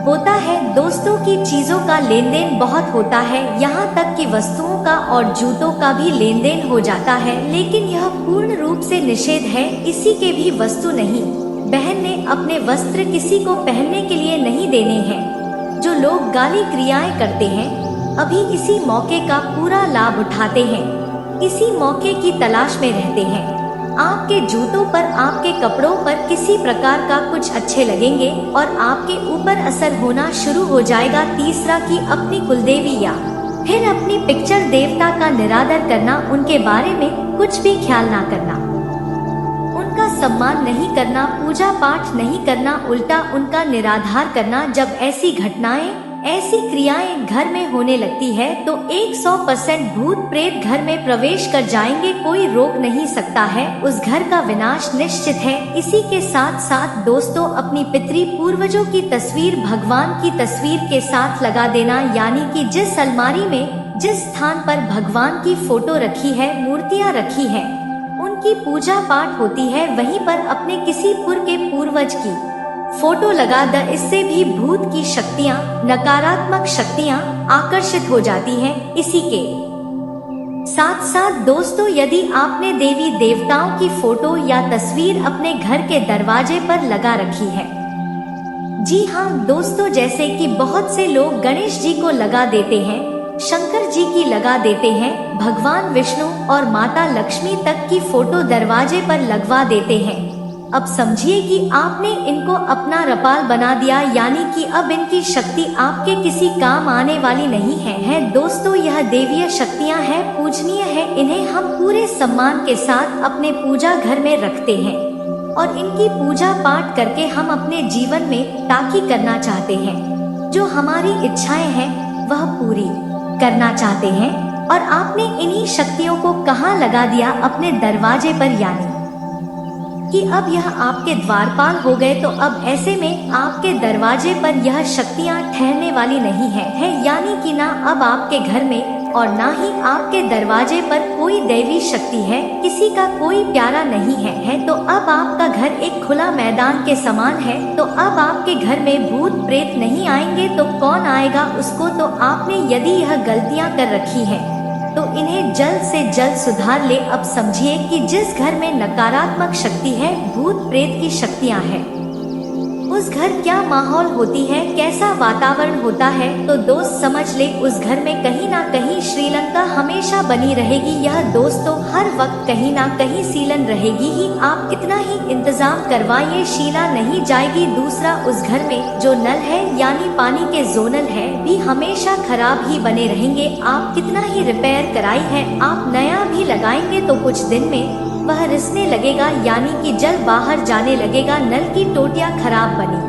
होता है दोस्तों की चीजों का लेन देन बहुत होता है, यहाँ तक कि वस्तुओं का और जूतों का भी लेन देन हो जाता है, लेकिन यह पूर्ण रूप से निषेध है। किसी के भी वस्तु नहीं, बहन ने अपने वस्त्र किसी को पहनने के लिए नहीं देने हैं। जो लोग गाली क्रियाएं करते हैं अभी इसी मौके का पूरा लाभ उठाते हैं, इसी मौके की तलाश में रहते हैं। आपके जूतों पर, आपके कपड़ों पर किसी प्रकार का कुछ अच्छे लगेंगे और आपके ऊपर असर होना शुरू हो जाएगा। तीसरा कि अपनी कुलदेवी या फिर अपनी पिक्चर देवता का निरादर करना, उनके बारे में कुछ भी ख्याल ना करना, उनका सम्मान नहीं करना, पूजा पाठ नहीं करना, उल्टा उनका निराधार करना। जब ऐसी घटनाएं, ऐसी क्रियाएं घर में होने लगती है तो 100% भूत प्रेत घर में प्रवेश कर जाएंगे, कोई रोक नहीं सकता है, उस घर का विनाश निश्चित है। इसी के साथ साथ दोस्तों अपनी पितृ पूर्वजों की तस्वीर भगवान की तस्वीर के साथ लगा देना, यानी कि जिस अलमारी में, जिस स्थान पर भगवान की फोटो रखी है, मूर्तियां रखी है, उनकी पूजा पाठ होती है, वहीं पर अपने किसी के पूर्वज की फोटो लगा द। इससे भी भूत की शक्तियाँ, नकारात्मक शक्तियाँ आकर्षित हो जाती हैं। इसी के साथ साथ दोस्तों यदि आपने देवी देवताओं की फोटो या तस्वीर अपने घर के दरवाजे पर लगा रखी है, जी हाँ दोस्तों, जैसे कि बहुत से लोग गणेश जी को लगा देते हैं, शंकर जी की लगा देते हैं, भगवान विष्णु और माता लक्ष्मी तक की फोटो दरवाजे पर लगवा देते हैं। अब समझिए कि आपने इनको अपना रपाल बना दिया, यानी कि अब इनकी शक्ति आपके किसी काम आने वाली नहीं है। दोस्तों यह देवीय शक्तियां हैं, पूजनीय है, इन्हें हम पूरे सम्मान के साथ अपने पूजा घर में रखते हैं और इनकी पूजा पाठ करके हम अपने जीवन में ताकी करना चाहते हैं। जो हमारी इच्छाएं हैं वह पूरी करना चाहते हैं, और आपने इन्हीं शक्तियों को कहाँ लगा दिया? अपने दरवाजे पर, यानी कि अब यह आपके द्वारपाल हो गए। तो अब ऐसे में आपके दरवाजे पर यह शक्तियाँ ठहरने वाली नहीं है, यानी कि ना अब आपके घर में और ना ही आपके दरवाजे पर कोई दैवी शक्ति है, किसी का कोई प्यारा नहीं है तो अब आपका घर एक खुला मैदान के समान है। तो अब आपके घर में भूत प्रेत नहीं आएंगे तो कौन आएगा उसको। तो आपने यदि यह गलतियां कर रखी हैं तो इन्हें जल्द से जल्द सुधार ले। अब समझिए कि जिस घर में नकारात्मक शक्ति है, भूत प्रेत की शक्तियां हैं, उस घर क्या माहौल होती है, कैसा वातावरण होता है। तो दोस्त समझ ले, उस घर में कहीं ना कहीं श्रीलंका हमेशा बनी रहेगी। यह दोस्तों हर वक्त कहीं ना कहीं सीलन रहेगी ही। आप कितना ही इंतजाम करवाइए, शीला नहीं जाएगी। दूसरा, उस घर में जो नल है यानी पानी के जोनल है भी हमेशा खराब ही बने रहेंगे। आप कितना ही रिपेयर कराई है, आप नया भी लगाएंगे तो कुछ दिन में वह रिसने लगेगा यानी कि जल बाहर जाने लगेगा। नल की टोटियां खराब बनी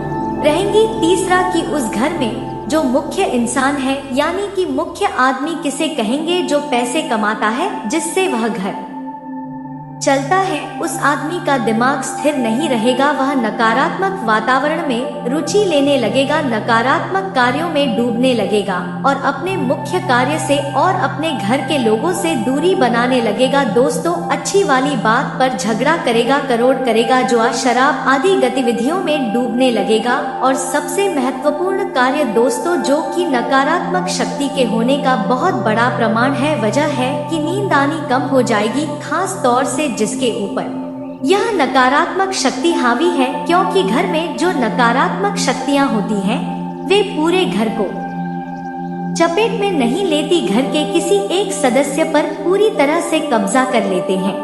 रहेंगी। तीसरा कि उस घर में जो मुख्य इंसान है यानी कि मुख्य आदमी किसे कहेंगे, जो पैसे कमाता है, जिससे वह घर चलता है, उस आदमी का दिमाग स्थिर नहीं रहेगा। वह नकारात्मक वातावरण में रुचि लेने लगेगा, नकारात्मक कार्यों में डूबने लगेगा और अपने मुख्य कार्य से और अपने घर के लोगों से दूरी बनाने लगेगा। दोस्तों, अच्छी वाली बात पर झगड़ा करेगा, करोड़ करेगा, जुआ शराब आदि गतिविधियों में डूबने लगेगा। और सबसे महत्वपूर्ण कार्य दोस्तों जो कि नकारात्मक शक्ति के होने का बहुत बड़ा प्रमाण है, वजह है कि नींद आनी कम हो जाएगी, खास तौर से जिसके ऊपर यह नकारात्मक शक्ति हावी है। क्योंकि घर में जो नकारात्मक शक्तियां होती हैं, वे पूरे घर को चपेट में नहीं लेती, घर के किसी एक सदस्य पर पूरी तरह से कब्जा कर लेते हैं।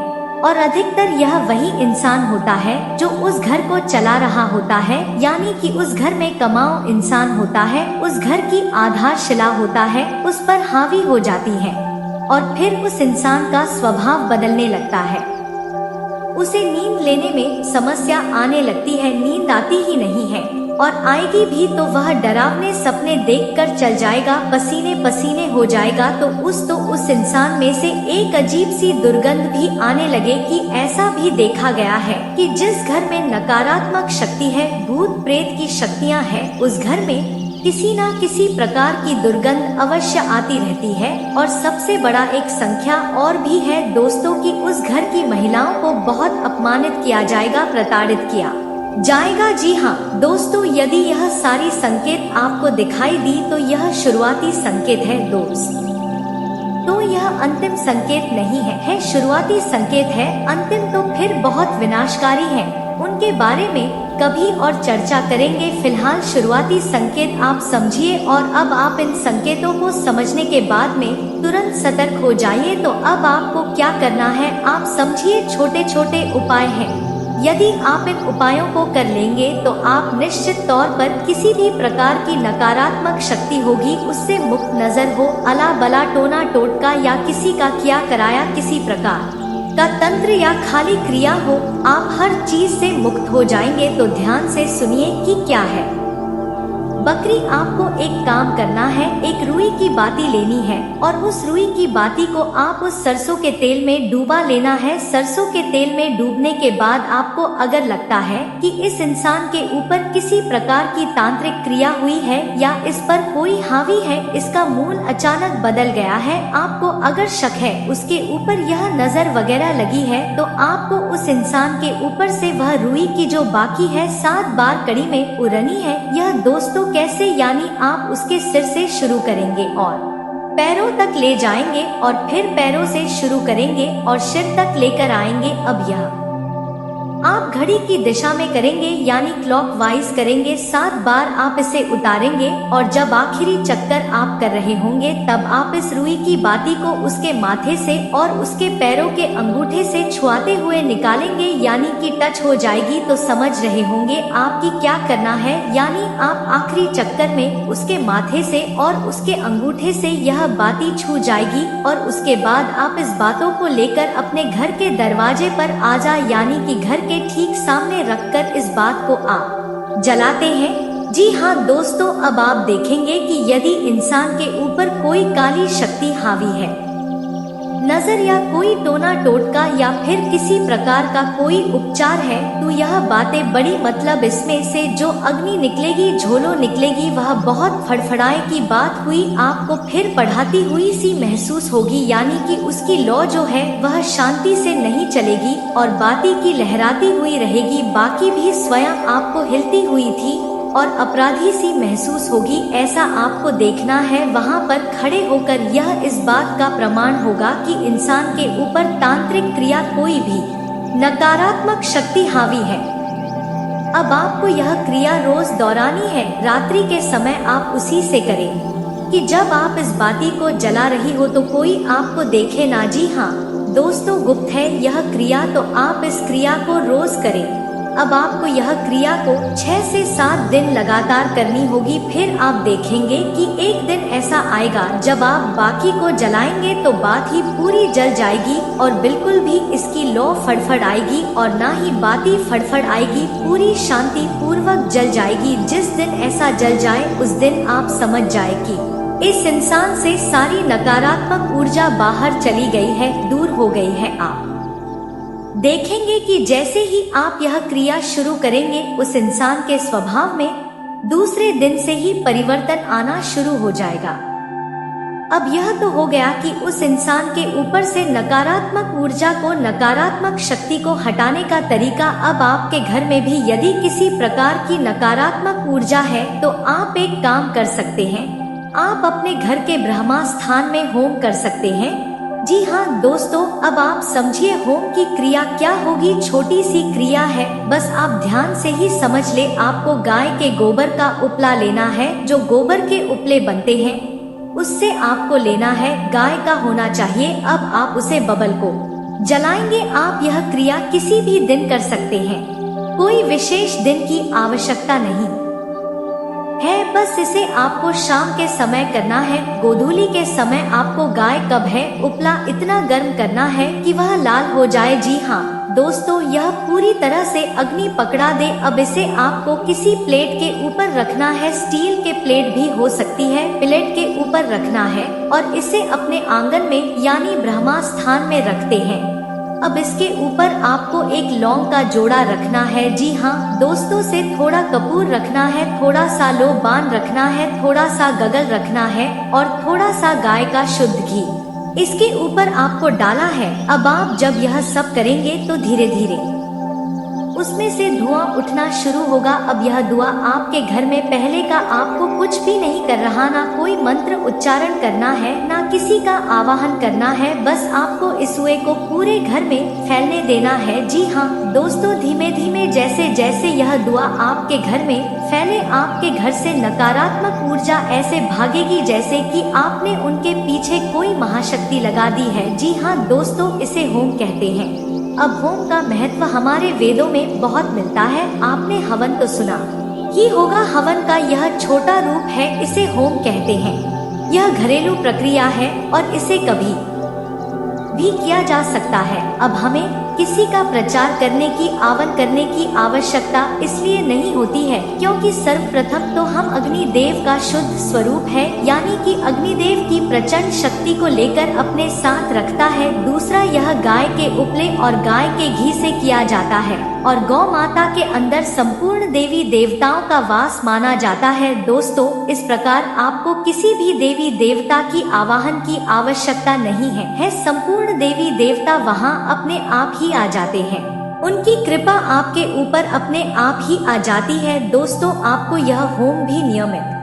और अधिकतर यह वही इंसान होता है जो उस घर को चला रहा होता है, यानी कि उस घर में कमाऊ इंसान होता है, उस घर की आधारशिला होता है, उस पर हावी हो जाती है और फिर उस इंसान का स्वभाव बदलने लगता है। उसे नींद लेने में समस्या आने लगती है, नींद आती ही नहीं है और आएगी भी तो वह डरावने सपने देखकर चल जाएगा, पसीने पसीने हो जाएगा। तो उस इंसान में से एक अजीब सी दुर्गंध भी आने लगे कि ऐसा भी देखा गया है कि जिस घर में नकारात्मक शक्ति है, भूत प्रेत की शक्तियां हैं, उस घर में किसी ना किसी प्रकार की दुर्गंध अवश्य आती रहती है। और सबसे बड़ा एक संख्या और भी है दोस्तों कि उस घर की महिलाओं को बहुत अपमानित किया जाएगा, प्रताड़ित किया जाएगा। जी हाँ दोस्तों, यदि यह सारी संकेत आपको दिखाई दी तो यह शुरुआती संकेत है दोस्त, तो यह अंतिम संकेत नहीं है, शुरुआती संकेत है। अंतिम तो फिर बहुत विनाशकारी है, उनके बारे में कभी और चर्चा करेंगे। फिलहाल शुरुआती संकेत आप समझिए और अब आप इन संकेतों को समझने के बाद में तुरंत सतर्क हो जाइए। तो अब आपको क्या करना है, आप समझिए, छोटे छोटे उपाय हैं। यदि आप इन उपायों को कर लेंगे तो आप निश्चित तौर पर किसी भी प्रकार की नकारात्मक शक्ति होगी उससे मुक्त नजर हो। अला बला टोना टोटका या किसी का किया कराया किसी प्रकार का तंत्र या खाली क्रिया हो, आप हर चीज से मुक्त हो जाएंगे। तो ध्यान से सुनिए कि क्या है। बकरी, आपको एक काम करना है, एक रुई की बाती लेनी है और उस रुई की बाती को आप उस सरसों के तेल में डूबा लेना है। सरसों के तेल में डूबने के बाद आपको अगर लगता है कि इस इंसान के ऊपर किसी प्रकार की तांत्रिक क्रिया हुई है या इस पर कोई हावी है, इसका मूल अचानक बदल गया है, आपको अगर शक है उसके ऊपर यह नजर वगैरह लगी है, तो आपको उस इंसान के ऊपर से वह रुई की जो बाकी है 7 बार कड़ी में उड़नी है। यह दोस्तों कैसे, यानी आप उसके सिर से शुरू करेंगे और पैरों तक ले जाएंगे और फिर पैरों से शुरू करेंगे और सिर तक लेकर आएंगे। अब यह आप घड़ी की दिशा में करेंगे यानी क्लॉकवाइज करेंगे। 7 बार आप इसे उतारेंगे और जब आखिरी चक्कर आप कर रहे होंगे तब आप इस रुई की बाती को उसके माथे से और उसके पैरों के अंगूठे से छुआते हुए निकालेंगे, यानी कि टच हो जाएगी। तो समझ रहे होंगे आपकी क्या करना है, यानी आप आखिरी चक्कर में उसके माथे से और उसके अंगूठे से यह बाती छू जाएगी और उसके बाद आप इस बातों को लेकर अपने घर के दरवाजे पर आ जाए, यानी कि घर के ठीक सामने रखकर इस बात को आप जलाते हैं। जी हाँ दोस्तों, अब आप देखेंगे कि यदि इंसान के ऊपर कोई काली शक्ति हावी है नजर या कोई टोना टोटका या फिर किसी प्रकार का कोई उपचार है तो यह बातें बड़ी मतलब इसमें से जो अग्नि निकलेगी झोलो निकलेगी वह बहुत फड़फड़ाए की बात हुई आपको फिर पढ़ाती हुई सी महसूस होगी, यानी कि उसकी लौ जो है वह शांति से नहीं चलेगी और बाती की लहराती हुई रहेगी। बाकी भी स्वयं आपको हिलती हुई थी और अपराधी सी महसूस होगी, ऐसा आपको देखना है। वहाँ पर खड़े होकर यह इस बात का प्रमाण होगा कि इंसान के ऊपर तांत्रिक क्रिया कोई भी नकारात्मक शक्ति हावी है। अब आपको यह क्रिया रोज दोहरानी है। रात्रि के समय आप उसी से करें कि जब आप इस बाती को जला रही हो तो कोई आपको देखे ना। जी हाँ दोस्तों, गुप्त है यह क्रिया, तो आप इस क्रिया को रोज करें। अब आपको यह क्रिया को 6 से 7 दिन लगातार करनी होगी। फिर आप देखेंगे कि एक दिन ऐसा आएगा जब आप बाकी को जलाएंगे तो बात ही पूरी जल जाएगी और बिल्कुल भी इसकी लौ फड़फड़ आएगी और ना ही बाती फड़फड़ आएगी, पूरी शांति पूर्वक जल जाएगी। जिस दिन ऐसा जल जाए उस दिन आप समझ जाए कि इस इंसान से सारी नकारात्मक ऊर्जा बाहर चली गई है, दूर हो गई है। आप देखेंगे कि जैसे ही आप यह क्रिया शुरू करेंगे उस इंसान के स्वभाव में दूसरे दिन से ही परिवर्तन आना शुरू हो जाएगा। अब यह तो हो गया कि उस इंसान के ऊपर से नकारात्मक ऊर्जा को, नकारात्मक शक्ति को हटाने का तरीका। अब आपके घर में भी यदि किसी प्रकार की नकारात्मक ऊर्जा है तो आप एक काम कर सकते हैं, आप अपने घर के ब्रह्मा स्थान में होम कर सकते हैं। जी हाँ दोस्तों, अब आप समझिए होम की क्रिया क्या होगी। छोटी सी क्रिया है, बस आप ध्यान से ही समझ ले। आपको गाय के गोबर का उपला लेना है, जो गोबर के उपले बनते हैं उससे आपको लेना है, गाय का होना चाहिए। अब आप उसे बबल को जलाएंगे। आप यह क्रिया किसी भी दिन कर सकते हैं, कोई विशेष दिन की आवश्यकता नहीं है, बस इसे आपको शाम के समय करना है। गोधूली के समय आपको गाय कब है उपला इतना गर्म करना है कि वह लाल हो जाए। जी हाँ दोस्तों, यह पूरी तरह से अग्नि पकड़ा दे। अब इसे आपको किसी प्लेट के ऊपर रखना है, स्टील के प्लेट भी हो सकती है, प्लेट के ऊपर रखना है और इसे अपने आंगन में यानी ब्रह्मा स्थान में रखते हैं। अब इसके ऊपर आपको एक लौंग का जोड़ा रखना है। जी हाँ दोस्तों, से थोड़ा कपूर रखना है, थोड़ा सा लोबान रखना है, थोड़ा सा गगल रखना है और थोड़ा सा गाय का शुद्ध घी इसके ऊपर आपको डाला है। अब आप जब यह सब करेंगे तो धीरे धीरे उसमें से धुआं उठना शुरू होगा। अब यह धुआं आपके घर में पहले का आपको कुछ भी नहीं कर रहा, ना कोई मंत्र उच्चारण करना है, ना किसी का आवाहन करना है, बस आपको इस धुएं को पूरे घर में फैलने देना है। जी हाँ दोस्तों, धीमे धीमे जैसे जैसे यह धुआं आपके घर में फैले, आपके घर से नकारात्मक ऊर्जा ऐसे भागेगी जैसे कि आपने उनके पीछे कोई महाशक्ति लगा दी है। जी हाँ दोस्तों, इसे होम कहते हैं। अब होम का महत्व हमारे वेदों में बहुत मिलता है। आपने हवन तो सुना ही होगा, हवन का यह छोटा रूप है, इसे होम कहते हैं। यह घरेलू प्रक्रिया है और इसे कभी भी किया जा सकता है। अब हमें किसी का प्रचार करने की, आह्वान करने की आवश्यकता इसलिए नहीं होती है क्योंकि सर्वप्रथम तो हम अग्निदेव का शुद्ध स्वरूप है, यानी कि अग्निदेव की प्रचंड शक्ति को लेकर अपने साथ रखता है। दूसरा, यह गाय के उपले और गाय के घी से किया जाता है और गौ माता के अंदर संपूर्ण देवी देवताओं का वास माना जाता है। दोस्तों, इस प्रकार आपको किसी भी देवी देवता की आवाहन की आवश्यकता नहीं है। संपूर्ण देवी देवता वहां अपने आप ही आ जाते हैं, उनकी कृपा आपके ऊपर अपने आप ही आ जाती है। दोस्तों, आपको यह होम भी नियमित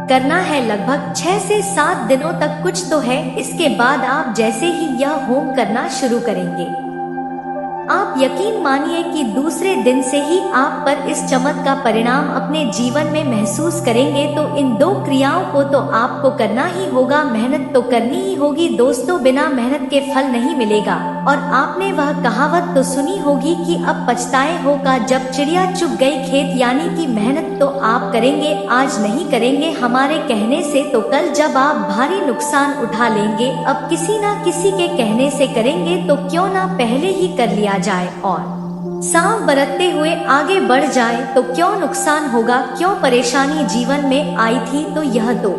करना है, लगभग 6 से 7 दिनों तक कुछ तो है। इसके बाद आप जैसे ही यह होम करना शुरू करेंगे, आप यकीन मानिए कि दूसरे दिन से ही आप पर इस चमक का परिणाम अपने जीवन में महसूस करेंगे। तो इन 2 क्रियाओं को तो आपको करना ही होगा, मेहनत तो करनी ही होगी। दोस्तों, बिना मेहनत के फल नहीं मिलेगा। और आपने वह कहावत तो सुनी होगी कि अब पछताए होगा जब चिड़िया चुग गई खेत, यानी कि मेहनत तो आप करेंगे, आज नहीं करेंगे हमारे कहने से तो कल जब आप भारी नुकसान उठा लेंगे। अब किसी ना किसी के कहने से करेंगे तो क्यों ना पहले ही कर लिया जाए और साव बरतते हुए आगे बढ़ जाए, तो क्यों नुकसान होगा, क्यों परेशानी जीवन में आई थी तो यह तो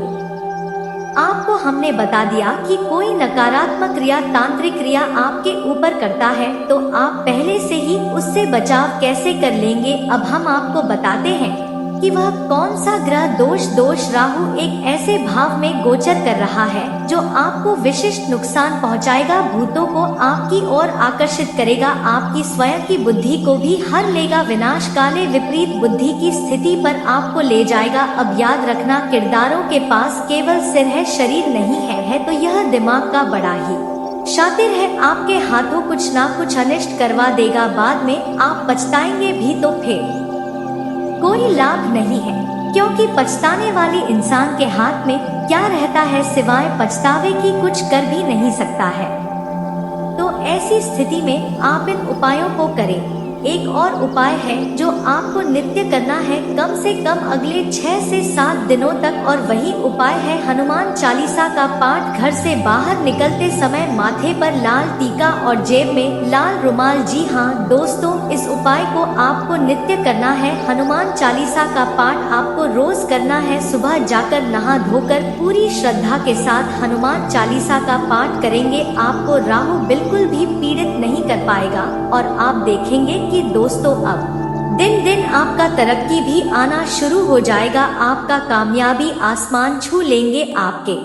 आपको हमने बता दिया कि कोई नकारात्मक क्रिया, तांत्रिक क्रिया आपके ऊपर करता है तो आप पहले से ही उससे बचाव कैसे कर लेंगे। अब हम आपको बताते हैं कि वह कौन सा ग्रह दोष राहु एक ऐसे भाव में गोचर कर रहा है जो आपको विशिष्ट नुकसान पहुंचाएगा, भूतों को आपकी ओर आकर्षित करेगा, आपकी स्वयं की बुद्धि को भी हर लेगा, विनाश काले विपरीत बुद्धि की स्थिति पर आपको ले जाएगा। अब याद रखना, किरदारों के पास केवल सिर है, शरीर नहीं है तो यह दिमाग का बड़ा ही शातिर है, आपके हाथों कुछ ना कुछ अनिष्ट करवा देगा, बाद में आप पछताएंगे भी तो फिर कोई लाभ नहीं है, क्योंकि पछताने वाले इंसान के हाथ में क्या रहता है सिवाय पछतावे की, कुछ कर भी नहीं सकता है। तो ऐसी स्थिति में आप इन उपायों को करें। एक और उपाय है जो आपको नित्य करना है कम से कम अगले 6 से 7 दिनों तक, और वही उपाय है हनुमान चालीसा का पाठ। घर से बाहर निकलते समय माथे पर लाल टीका और जेब में लाल रुमाल। जी हाँ दोस्तों, इस उपाय को आपको नित्य करना है। हनुमान चालीसा का पाठ आपको रोज करना है। सुबह जाकर नहा धोकर पूरी श्रद्धा के साथ हनुमान चालीसा का पाठ करेंगे, आपको राहु बिल्कुल भी पीड़ित नहीं कर पाएगा। और आप देखेंगे कि दोस्तों अब दिन दिन आपका तरक्की भी आना शुरू हो जाएगा, आपका कामयाबी आसमान छू लेंगे, आपके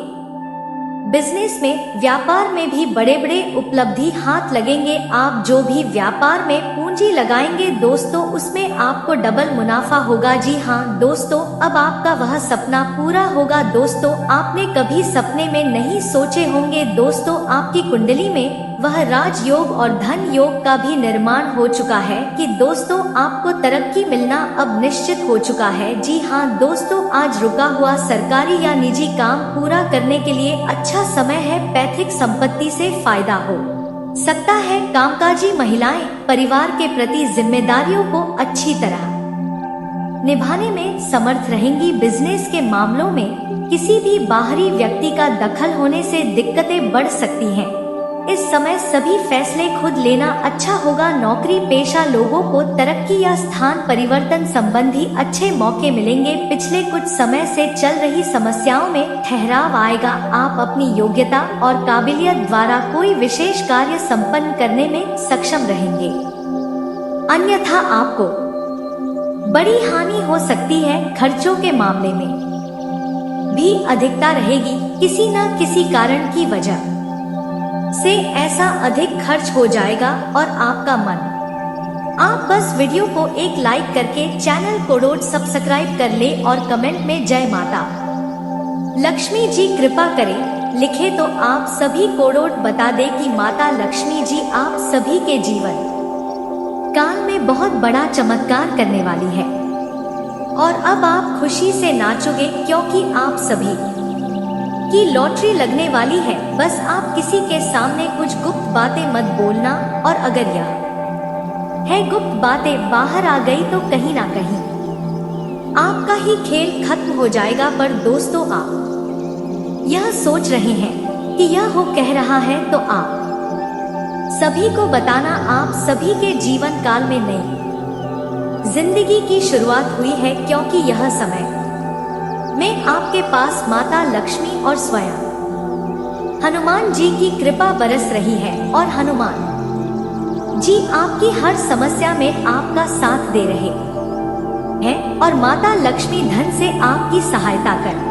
बिजनेस में, व्यापार में भी बड़े बड़े उपलब्धि हाथ लगेंगे। आप जो भी व्यापार में पूंजी लगाएंगे दोस्तों, उसमें आपको डबल मुनाफा होगा। जी हाँ दोस्तों, अब आपका वह सपना पूरा होगा दोस्तों, आपने कभी सपने में नहीं सोचे होंगे दोस्तों। आपकी कुंडली में वह राजयोग और धन योग का भी निर्माण हो चुका है कि दोस्तों आपको तरक्की मिलना अब निश्चित हो चुका है। जी हाँ दोस्तों, आज रुका हुआ सरकारी या निजी काम पूरा करने के लिए अच्छा समय है। पैतृक संपत्ति से फायदा हो सकता है। कामकाजी महिलाएं परिवार के प्रति जिम्मेदारियों को अच्छी तरह निभाने में समर्थ रहेंगी। बिजनेस के मामलों में किसी भी बाहरी व्यक्ति का दखल होने से दिक्कतें बढ़ सकती हैं। इस समय सभी फैसले खुद लेना अच्छा होगा। नौकरी पेशा लोगों को तरक्की या स्थान परिवर्तन संबंधी अच्छे मौके मिलेंगे। पिछले कुछ समय से चल रही समस्याओं में ठहराव आएगा। आप अपनी योग्यता और काबिलियत द्वारा कोई विशेष कार्य संपन्न करने में सक्षम रहेंगे, अन्यथा आपको बड़ी हानि हो सकती है। खर्चों के मामले में भी अधिकता रहेगी, किसी न किसी कारण की वजह से ऐसा अधिक खर्च हो जाएगा और आपका मन। आप बस वीडियो को एक लाइक करके चैनल को सब्सक्राइब कर ले और कमेंट में जय माता लक्ष्मी जी कृपा करें लिखे तो आप सभी को बता दे कि माता लक्ष्मी जी आप सभी के जीवन काल में बहुत बड़ा चमत्कार करने वाली है। और अब आप खुशी से नाचोगे क्योंकि आप सभी की लॉटरी लगने वाली है। बस आप किसी के सामने कुछ गुप्त बातें मत बोलना, और अगर यह है गुप्त बातें बाहर आ गई तो कहीं ना कहीं आपका ही खेल खत्म हो जाएगा। पर दोस्तों आप यह सोच रहे हैं कि यह हो कह रहा है तो आप सभी को बताना, आप सभी के जीवन काल में नई जिंदगी की शुरुआत हुई है, क्योंकि यह समय में आपके पास माता लक्ष्मी और स्वयं हनुमान जी की कृपा बरस रही है। और हनुमान जी आपकी हर समस्या में आपका साथ दे रहे हैं, और माता लक्ष्मी धन से आपकी सहायता कर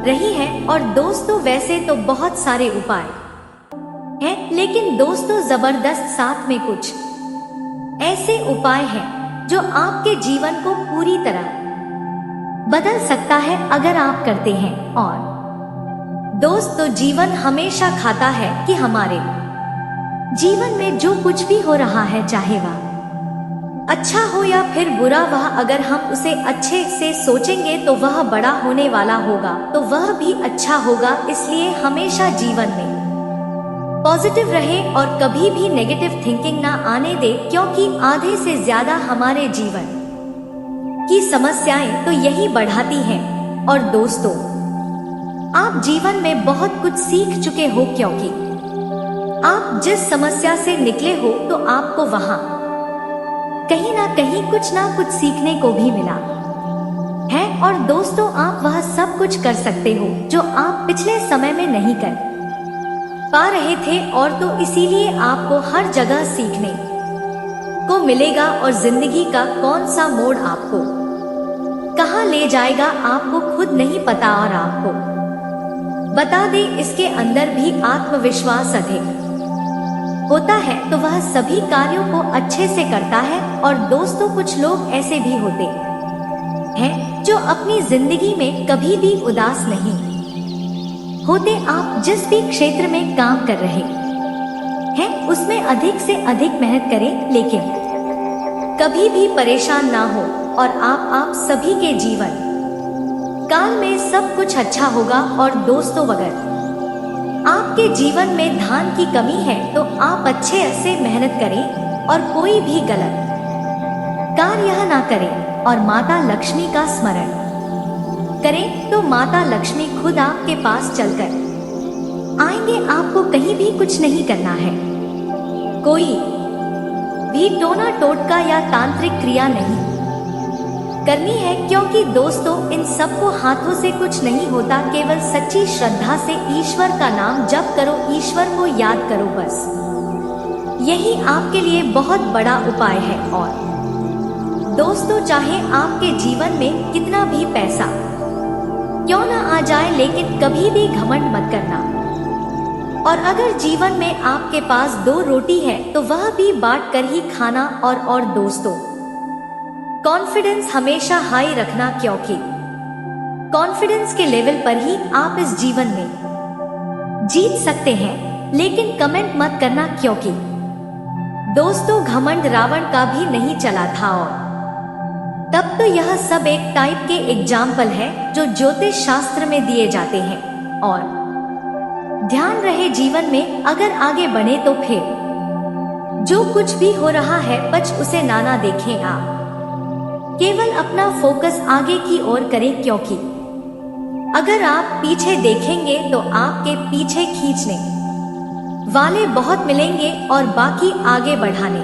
रही है। और दोस्तों वैसे तो बहुत सारे उपाय हैं, लेकिन दोस्तों जबरदस्त साथ में कुछ ऐसे उपाय हैं जो आपके जीवन को पूरी तरह बदल सकता है अगर आप करते हैं। और दोस्तों जीवन हमेशा खाता है कि हमारे जीवन में जो कुछ भी हो रहा है, चाहे वह अच्छा हो या फिर बुरा, वह अगर हम उसे अच्छे से सोचेंगे तो वह बड़ा होने वाला होगा, तो वह भी अच्छा होगा। इसलिए हमेशा जीवन में पॉजिटिव रहे और कभी भी नेगेटिव थिंकिंग ना आने दे, क्योंकि आधे से ज्यादा हमारे जीवन की समस्याएं तो यही बढ़ाती हैं। और दोस्तों आप जीवन में बहुत कुछ सीख चुके हो, क्योंकि आप जिस समस्या से निकले हो तो आपको वहां कहीं ना कहीं कुछ ना कुछ सीखने को भी मिला है और दोस्तों आप वह सब कुछ कर सकते हो जो आप पिछले समय में नहीं कर पा रहे थे, और तो इसीलिए आपको हर जगह सीखने को मिलेगा और जिंदगी का कौन सा मोड़ आपको कहाँ ले जाएगा आपको खुद नहीं पता। और आपको बता दे, इसके अंदर भी आत्मविश्वास अधिक होता है तो वह सभी कार्यों को अच्छे से करता है। और दोस्तों कुछ लोग ऐसे भी होते हैं जो अपनी जिंदगी में कभी भी उदास नहीं होते। आप जिस भी क्षेत्र में काम कर रहे हैं उसमें अधिक से अधिक मेहनत करें, लेकिन कभी भी परेशान ना हो। और आप सभी के जीवन काल में सब कुछ अच्छा होगा। और दोस्तों अगर आपके जीवन में धन की कमी है तो आप अच्छे से मेहनत करें और कोई भी गलत कार्य ना करें और माता लक्ष्मी का स्मरण करें तो माता लक्ष्मी खुद आपके पास चलकर आएंगे। आपको कहीं भी कुछ नहीं करना है, कोई भी टोना टोटका या तांत्रिक क्रिया नहीं करनी है, क्योंकि दोस्तों इन सबको हाथों से कुछ नहीं होता। केवल सच्ची श्रद्धा से ईश्वर का नाम जप करो, ईश्वर को याद करो, बस यही आपके लिए बहुत बड़ा उपाय है। और दोस्तों चाहे आपके जीवन में कितना भी पैसा क्यों ना आ जाए, लेकिन कभी भी घमंड मत करना। और अगर जीवन में आपके पास 2 रोटी है तो वह भी बांट कर ही खाना। और दोस्तों कॉन्फिडेंस हमेशा हाई रखना, क्योंकि कॉन्फिडेंस के लेवल पर ही आप इस जीवन में जीत सकते हैं। लेकिन कमेंट मत करना, क्योंकि दोस्तों घमंड रावण का भी नहीं चला था। और तब तो यह सब एक टाइप के एग्जाम्पल है जो ज्योतिष शास्त्र में दिए जाते हैं। और ध्यान रहे, जीवन में अगर आगे बढ़े तो फिर जो कुछ भी हो रहा है बच उसे नाना देखें। आप केवल अपना फोकस आगे की ओर करें, क्योंकि अगर आप पीछे देखेंगे तो आपके पीछे खींचने वाले बहुत मिलेंगे और बाकी आगे बढ़ाने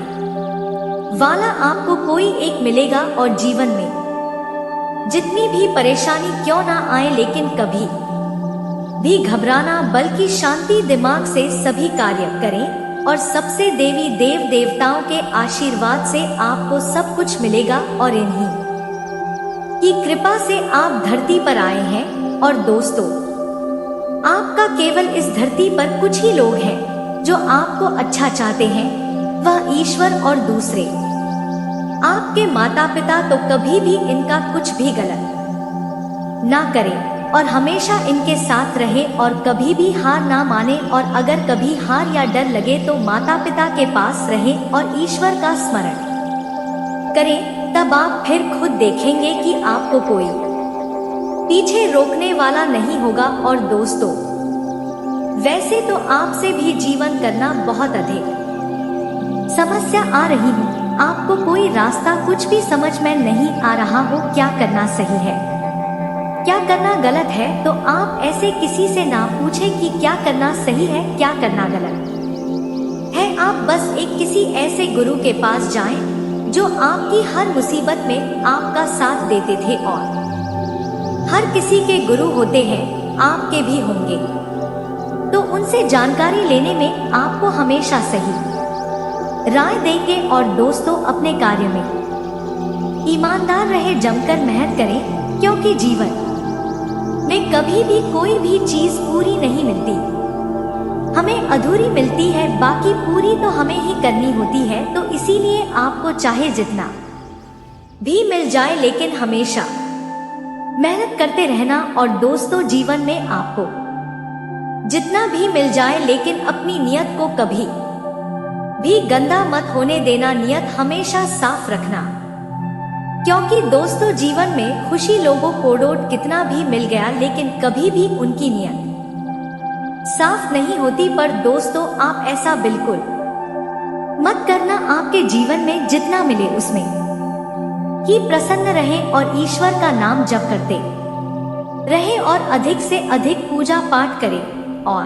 वाला आपको कोई एक मिलेगा। और जीवन में जितनी भी परेशानी क्यों ना आए, लेकिन कभी भी घबराना बल्कि शांति दिमाग से सभी कार्य करें। और सबसे देवी देव देवताओं के आशीर्वाद से आपको सब कुछ मिलेगा और इन्हीं की कृपा से आप धरती पर आए हैं। और दोस्तों आपका केवल इस धरती पर कुछ ही लोग हैं जो आपको अच्छा चाहते हैं, वह ईश्वर और दूसरे आपके माता पिता। तो कभी भी इनका कुछ भी गलत ना करें और हमेशा इनके साथ रहे और कभी भी हार ना माने। और अगर कभी हार या डर लगे तो माता पिता के पास रहें और ईश्वर का स्मरण करें, तब आप फिर खुद देखेंगे कि आपको कोई पीछे रोकने वाला नहीं होगा। और दोस्तों वैसे तो आपसे भी जीवन करना बहुत अधिक समस्या आ रही हो, आपको कोई रास्ता कुछ भी समझ में नहीं आ रहा हो, क्या करना सही है क्या करना गलत है, तो आप ऐसे किसी से ना पूछें कि क्या करना सही है क्या करना गलत है। आप बस एक किसी ऐसे गुरु के पास जाएं जो आपकी हर मुसीबत में आपका साथ देते थे। और हर किसी के गुरु होते हैं, आपके भी होंगे, तो उनसे जानकारी लेने में आपको हमेशा सही राय देंगे। और दोस्तों अपने कार्य में ईमानदार रहे, जमकर मेहनत करें, क्योंकि जीवन में कभी भी कोई भी चीज पूरी नहीं मिलती, हमें अधूरी मिलती है, बाकी पूरी तो हमें ही करनी होती है। तो इसीलिए आपको चाहे जितना भी मिल जाए, लेकिन हमेशा मेहनत करते रहना। और दोस्तों जीवन में आपको जितना भी मिल जाए, लेकिन अपनी नियत को कभी भी गंदा मत होने देना, नियत हमेशा साफ रखना। क्योंकि दोस्तों जीवन में खुशी लोगों को डोट कितना भी मिल गया, लेकिन कभी भी उनकी नियत साफ नहीं होती। पर दोस्तों आप ऐसा बिल्कुल मत करना, आपके जीवन में जितना मिले उसमें ही प्रसन्न रहें और ईश्वर का नाम जप करते रहें और अधिक से अधिक पूजा पाठ करें और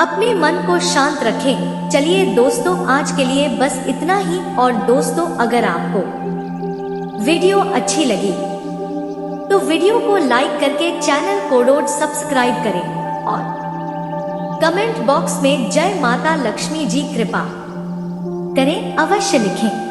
अपने मन को शांत रखें। चलिए दोस्तों आज के लिए बस इतना ही। और दोस्तों अगर आपको वीडियो अच्छी लगी तो वीडियो को लाइक करके चैनल को सब्सक्राइब करें और कमेंट बॉक्स में जय माता लक्ष्मी जी कृपा करें अवश्य लिखें।